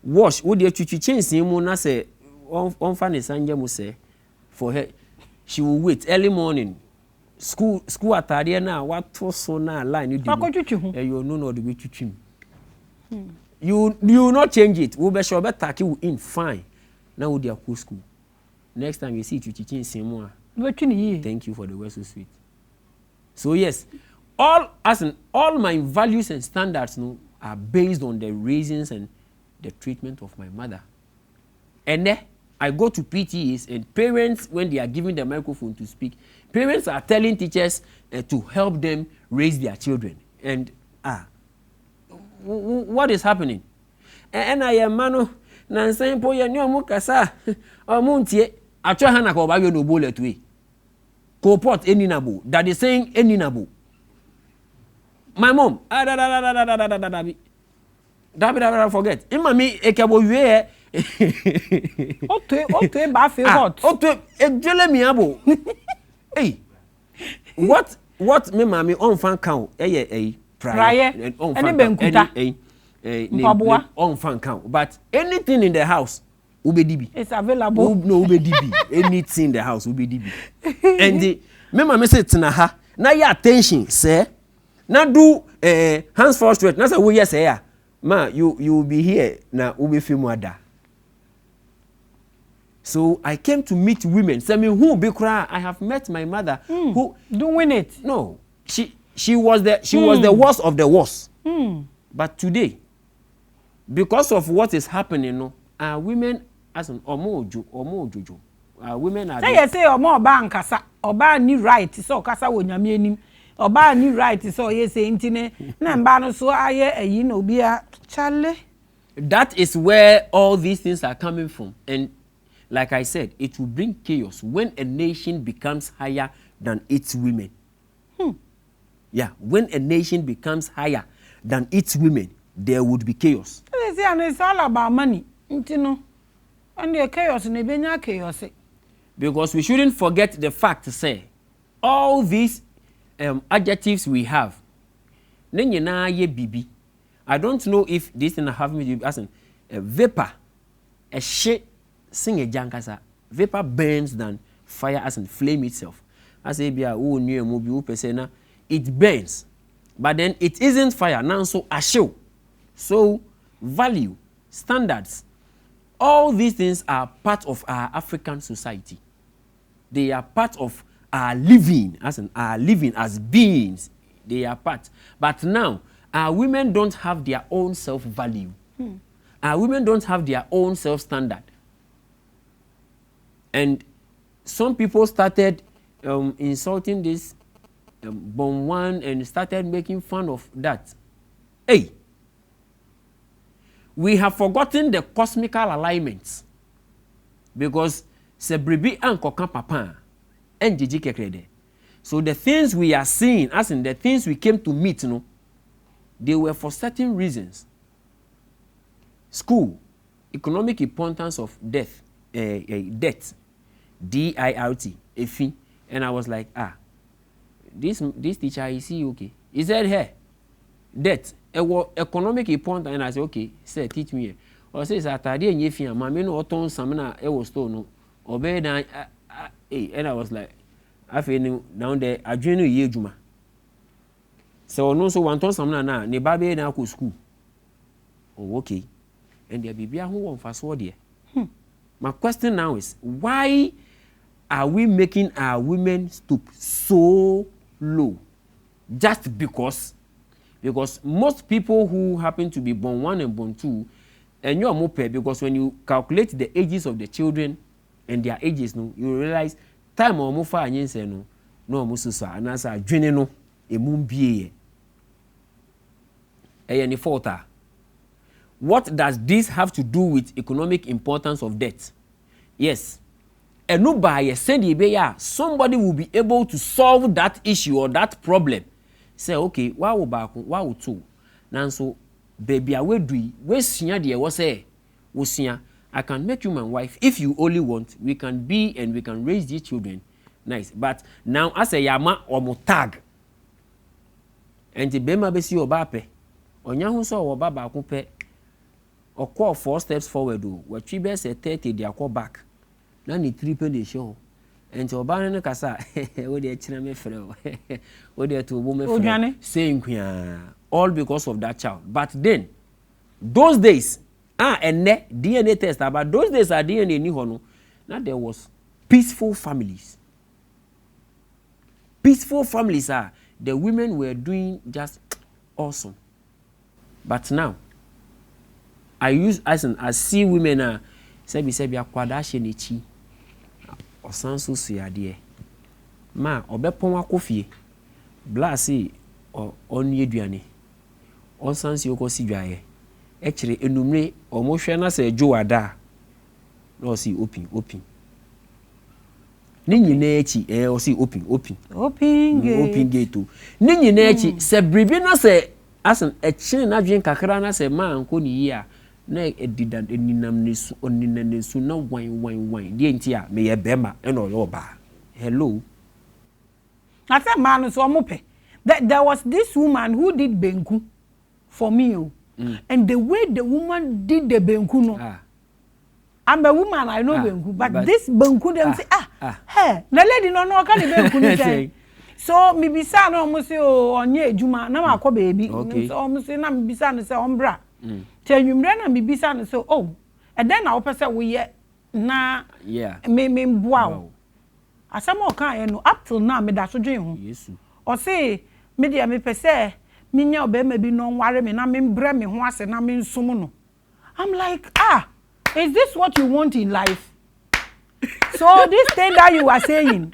Wash, would you change him? Say, on fan is say for her. She will wait early morning. School attire now. What so now line you do? You know the way to trim. You will not change it. We be sure better you in fine. Now we are school. Next time you see it, you change some more. Thank you for the word so sweet. So yes, all my values and standards are based on the reasons and the treatment of my mother. And then I go to PTAs and parents, when they are giving the microphone to speak, parents are telling teachers to help them raise their children. And what is happening? And I am mano na saying po ya nyo mu kasa o mu ntie atwa hana ko ba yo no bullet we ko pot eninabo that is saying eninabo. My mom that forget imma me ekabo we okay ba feel hot ejele mi abo. Hey, what me mami on fan count prior on fan count, but anything in the house will be DB. It's available. No, will be DB. Anything in the house will be DB. And the me mama say tinaha na your attention say na do hands for straight na say we yes say ma you will be here na will be feel more da. So I came to meet women. Say me who be cry. I have met my mother who doing it. No, she was the worst of the worst. But today, because of what is happening, our women as an omojo, women are. Say omo oba nkasa, oba ni right so kasa wo nyame anim. Oba ni right so ye say intine na mba no so aye eyi na obi a chale. That is where all these things are coming from. And like I said, it will bring chaos when a nation becomes higher than its women. Yeah, when a nation becomes higher than its women, there would be chaos. And it's all about money. And the chaos in the chaos. Because we shouldn't forget the fact to say, all these adjectives we have, I don't know if this thing have me as a vapor, a shit, sing a jankasa. vapor burns than fire, as in flame itself. I say, be a new movie, persona, it burns, but then it isn't fire. Now, so a show, so value, standards, all these things are part of our African society. They are part of our living, as in our living as beings. They are part. But now, our women don't have their own self-value. Our women don't have their own self-standard. And some people started insulting this Bon One and started making fun of that. Hey, we have forgotten the cosmical alignments, because Sebribi and Kokan Papa and Gigi Kekrede. So the things we are seeing, as in the things we came to meet, they were for certain reasons. School, economic importance of debt, DIRT, EFI, and I was like, this teacher, is he okay? He said, hey, debt, economic importance, and I said, okay, say teach me. Or says Saturday and Yefi, Maame no oton samina was stone, obey and I was like, I feel down there, I join you Juma. So no, so one ton samina na ne baby na ku school. Oh, okay. And there be who won't fast forward here. My question now is, why are we making our women stoop so low? Just because most people who happen to be born 1 and born 2, and you're more paid, because when you calculate the ages of the children and their ages, you realize time or more far and say no mususa and as a no a moon be a faulter. What does this have to do with economic importance of debt? Yes. And no by somebody will be able to solve that issue or that problem. Say, okay, why would two? Now, so, baby, I will do we senior dear was say, I can make you my wife if you only want. We can be and we can raise these children. Nice. But now, as a yama or motag, and the bema besi or bape, or yahu so or baba coupe. Or call 4 steps forward, what she best at 30, they are called back. None 3 penny show. And to Obana Casa, what they chiname fellow, what they to woman saying, all because of that child. But then, those days, and DNA test, but those days are DNA new hono. Now there was peaceful families. Peaceful families are the women were doing just awesome. But now, I see women say akwadashi nechi osanso suade ma obepon akofie blasi onye duane onsansi okosi dwaye e kire enumre omohwe na se adjuwada no si open ni nyina echi o si open gate ni nyina echi se bribi na se asan echi na dwen kakra na se ma anko ni yi a na edida eninam nesu onina nesu na wine die ntia me ye bema e no yo ba hello I said man so mope there was this woman who did benku for me and the way the woman did the benku no I'm a woman, I know benku but this benku them say hey the lady no can benku ni say so me bisa no mo say onye ejuma na ma akọ baby so mo say na me bisa no say ombra Tell na bibisa no so and then I opese we na me boa asama o kan no up till now me da so dwen ho yesu o say me dia me pese me nya obema bi no nware me na me mbre me ho ase na me nsum no I'm like is this what you want in life? So this thing that you are saying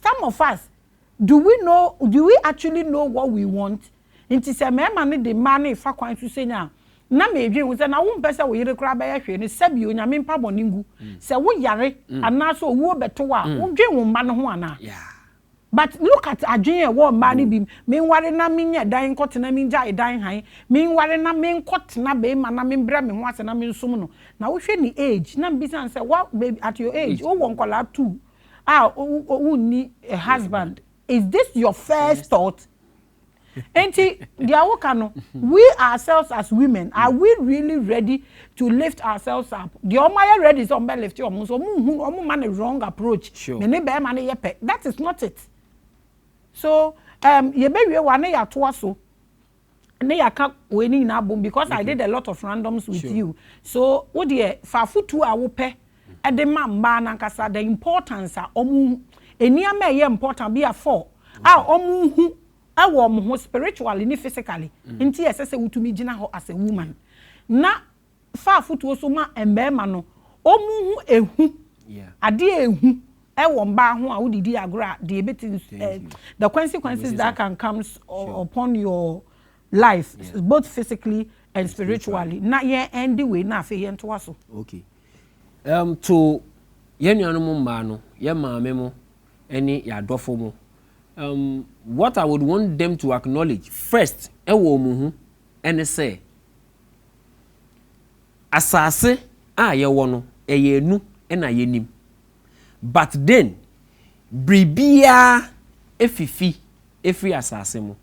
some of us do we actually know what we want? Inti se me ma ne de money fa kwan to say na me dwen wo se na wo mpesa wo yire kra ba ya hwe ne sabi onyame mpa boningu se wo yare ana so wo beto a wo dwen wo ma ne ho ana but look at adwen e wo ma ne bi me nware na me nya dan kotena me nja dan han me nware na me nkotena be ma na me bra me ho ase na me nsum no na wo hwe ni age na be san say what baby at your age wo won kola 2 who need a husband. Is this your first thought? Enti dia wokano we ourselves as women are we really ready to lift ourselves up? The omaya ready so be lift your so omu man a wrong approach. Me ne be man yepe. That is not it. So ye be we wane ya to so ne yaka we ni na bom because I did a lot of randoms with you. So wo de fa futu a wo pe e de ma mba na nkasa the importance a omu eniama ye important be a for omu hu awo omu ho spiritually ni physically nti yesese wutumi gina ho as a woman na fa futu so ma embema no omu hu ehu ade ehu ewo mba ho a wodidi agora the the consequences that can comes upon your life both physically and spiritually na ye end way na afi ye nto aso. Okay. To ye nuanom mma no ye maame mo eni ya dofo mo what I would want them to acknowledge first ewo mu hu ene say asase a ye wo no eye enu ena ye nim but then bribia efifi efri asase mo.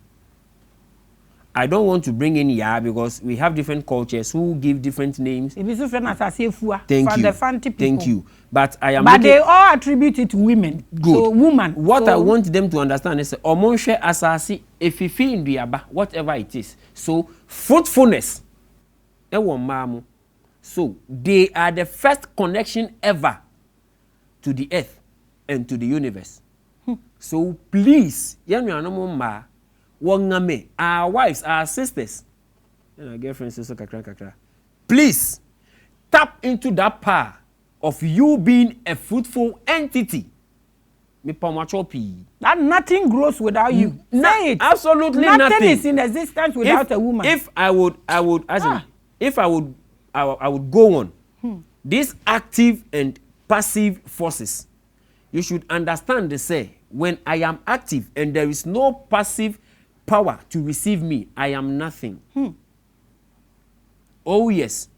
I don't want to bring in ya because we have different cultures who give different names. Thank you. The fancy people. Thank you. But I am. But they all attribute it to women. Good. So woman. What I want them to understand is omonshe asasi efifi induaba whatever it is. So fruitfulness. Ewo mamu. So they are the first connection ever to the earth and to the universe. So please, ma. Our wives, our sisters, and our girlfriends also kakra. Please tap into that power of you being a fruitful entity. That nothing grows without you. Say it. Absolutely nothing is in existence without a woman. If I would go on these active and passive forces, you should understand the say when I am active and there is no passive power to receive me, I am nothing. Oh yes.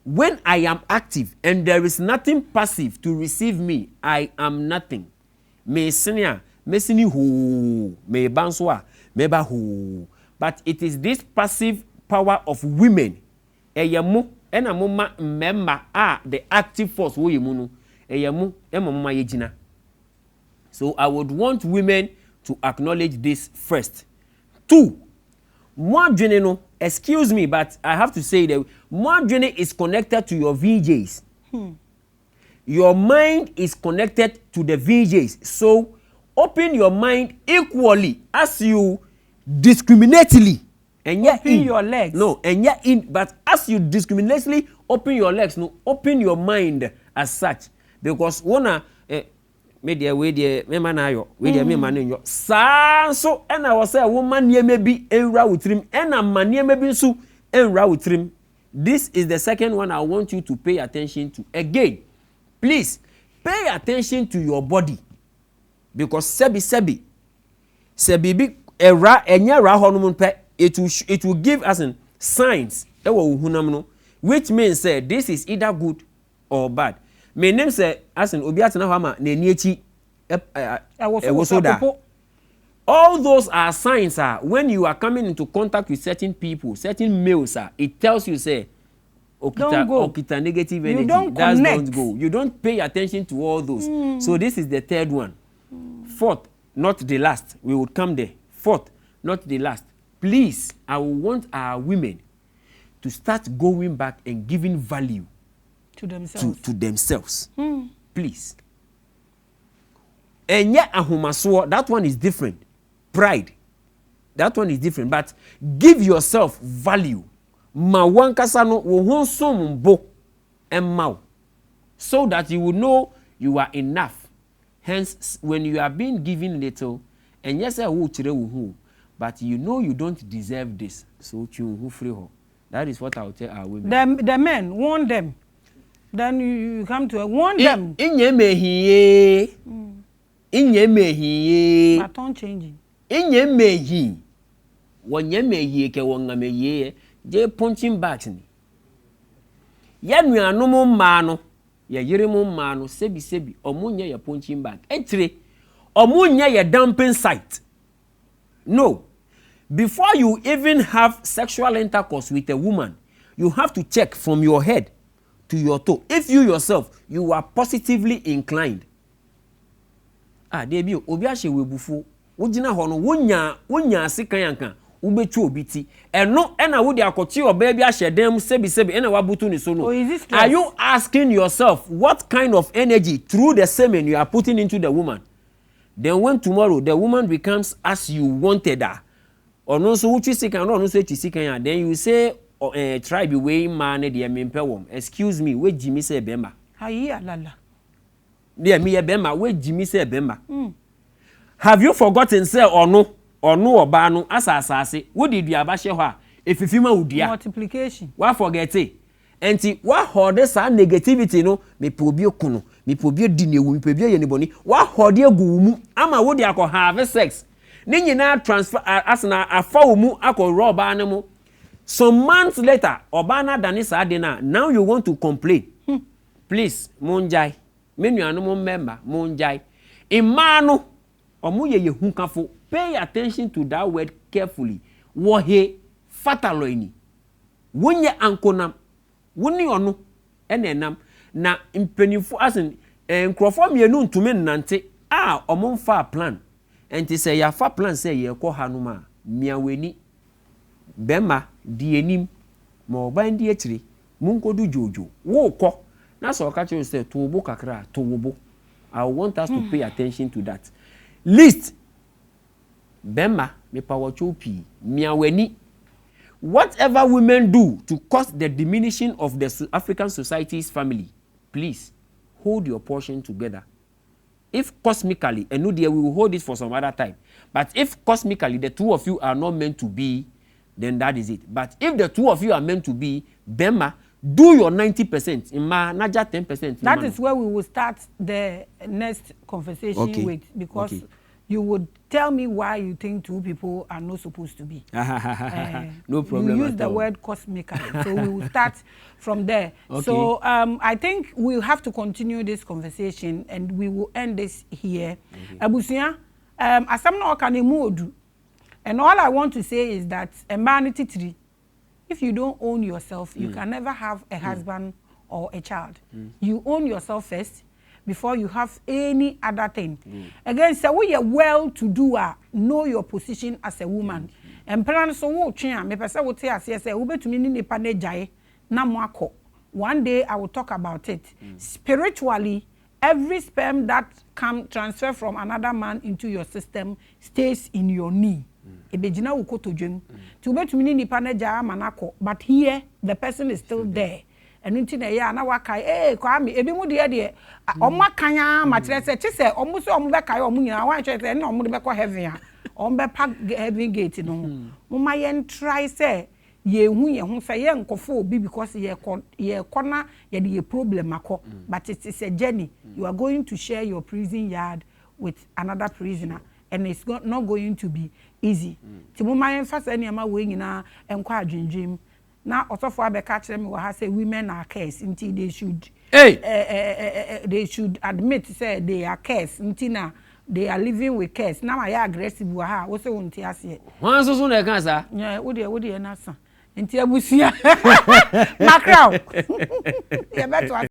When I am active and there is nothing passive to receive me, I am nothing. Me senior, me sini ho, me banswa, me ba ho. But it is this passive power of women. Eyemu ena mama member the active force wo yemu no. Eyemu mama yejina. So I would want women to acknowledge this first. 2, Mwadwene no, excuse me, but I have to say that Mwadwene is connected to your VJs. Your mind is connected to the VJs. So open your mind equally as you discriminately. And yet open your legs. No, and yet but as you discriminately open your legs, no, open your mind as such. Because wanna media we dey me man ayo we dey me man nyo saa so and I was say woman nie maybe enra wutrim and amanie maybe so enra wutrim. This is the second one I want you to pay attention to. Again, please pay attention to your body because sebi big era enya ra honum pe it will give us signs e wo hunam no, which means say this is either good or bad. My name say asin obi atena ho ama na eni echi all those are signs when you are coming into contact with certain people, certain males it tells you say okita negative energy. Don't go. You don't pay attention to all those. So this is the third one. 4th, not the last. We would come there. 4th, not the last. Please, I want our women to start going back and giving value to themselves. To themselves. Please. And yet, that one is different. Pride. That one is different. But give yourself value. So that you will know you are enough. Hence, when you are being given little, and yes, but you know you don't deserve this. So that is what I will tell our women. The men, warn them. Then you come to warn them. But don't changing. Punching back ni. Ya nuanom mma no, ya yeremo mma no, sebi omunye ya punching back. Entire omunye ya dumping site. No. Before you even have sexual intercourse with a woman, you have to check from your head to your toe. If you yourself, you are positively inclined. Debi obi ahye webufu. Wogina ho no wonya asikan yanka. Ubechu obiti. Eno ena wo de akochi oba bi ahye dem sebi ena wabutu ni so no. Are you asking yourself what kind of energy through the semen you are putting into the woman? Then when tomorrow the woman becomes as you wanted her, or no so uchi sikan no so echi sikan ya, then you say tribe we man de mempe wom. Excuse me, we Jimmy say bemba. Hayi alala. There me bemba, we Jimmy say bemba. Have you forgotten say or no oba no asase wo de dua ba hye ho a efifima udia multiplication wa forget it enti wa hode sa negativity no me pobi okuno me pobi di newu me pobi ye neboni wa hode agu mu ama wo de akọ have sex ni nyina transfer asna afa mu akọ roba ne mu some months later oba na dane sa de na now you want to complain. Please monjai me nuanu mo member monjai imano omo ye hunkafo. Pay attention to that word carefully. Wohe fataloini. Wonye ankonam. Woni ono enenam na impenifu asin nkrofo mienu ntume nnante omomfa plan. Enti se ya fa plan se ye ko hanuma miaweni bema di enim ma oban di akire munkodu jojo wo ko na so ka che se to obo kakra to obo. I want us to pay attention to that. List Bema me power chopi miaweni. Whatever women do to cause the diminishing of the African society's family, please hold your portion together. If cosmically, and no dear, we will hold this for some other time. But if cosmically the two of you are not meant to be, then that is it. But if the two of you are meant to be, Bema, do your 90%. Ima naja 10%. That is where we will start the next conversation with, because you would tell me why you think two people are not supposed to be. No problem. You use the word cosmically, so we will start from there. So I think we'll have to continue this conversation, and we will end this here. Abusia, asam na okane modu, and all I want to say is that humanity, if you don't own yourself, you can never have a husband or a child. You own yourself first before you have any other thing. Again, so we are well to do, know your position as a woman. And plan so wo twa me pese wo te ase say wo betumi ni nipa na jaye na mo akọ. One day I will talk about it. Spiritually, every sperm that transfer from another man into your system stays in your knee. Ebejina wo kotodwem. Ti wo betumi ni nipa na jaye manako, but here the person is still there. And until na ya na wakai kwa mi ebi mu de omo akanya ma kire se chi se omo so omo be kai omo nyina wan kire se na omo de be ko heaven a omo be pack heaven gate no mo ma yen try say ye hu say ye nkofo obi because ye kona ye de problem akọ, but it is a journey. You are going to share your prison yard with another prisoner, and it's not going to be easy. Ti mo ma yen fa say na ma we nyina enkwa adwendwem. Now, also Abeka tell me what say women are cursed until they should admit say they are cursed until now they are living with curse. Now I aggressive wa what's the one tia say? One so soon cancer. Yeah, what dey na san. Until abusia. Macrow. Yeah, better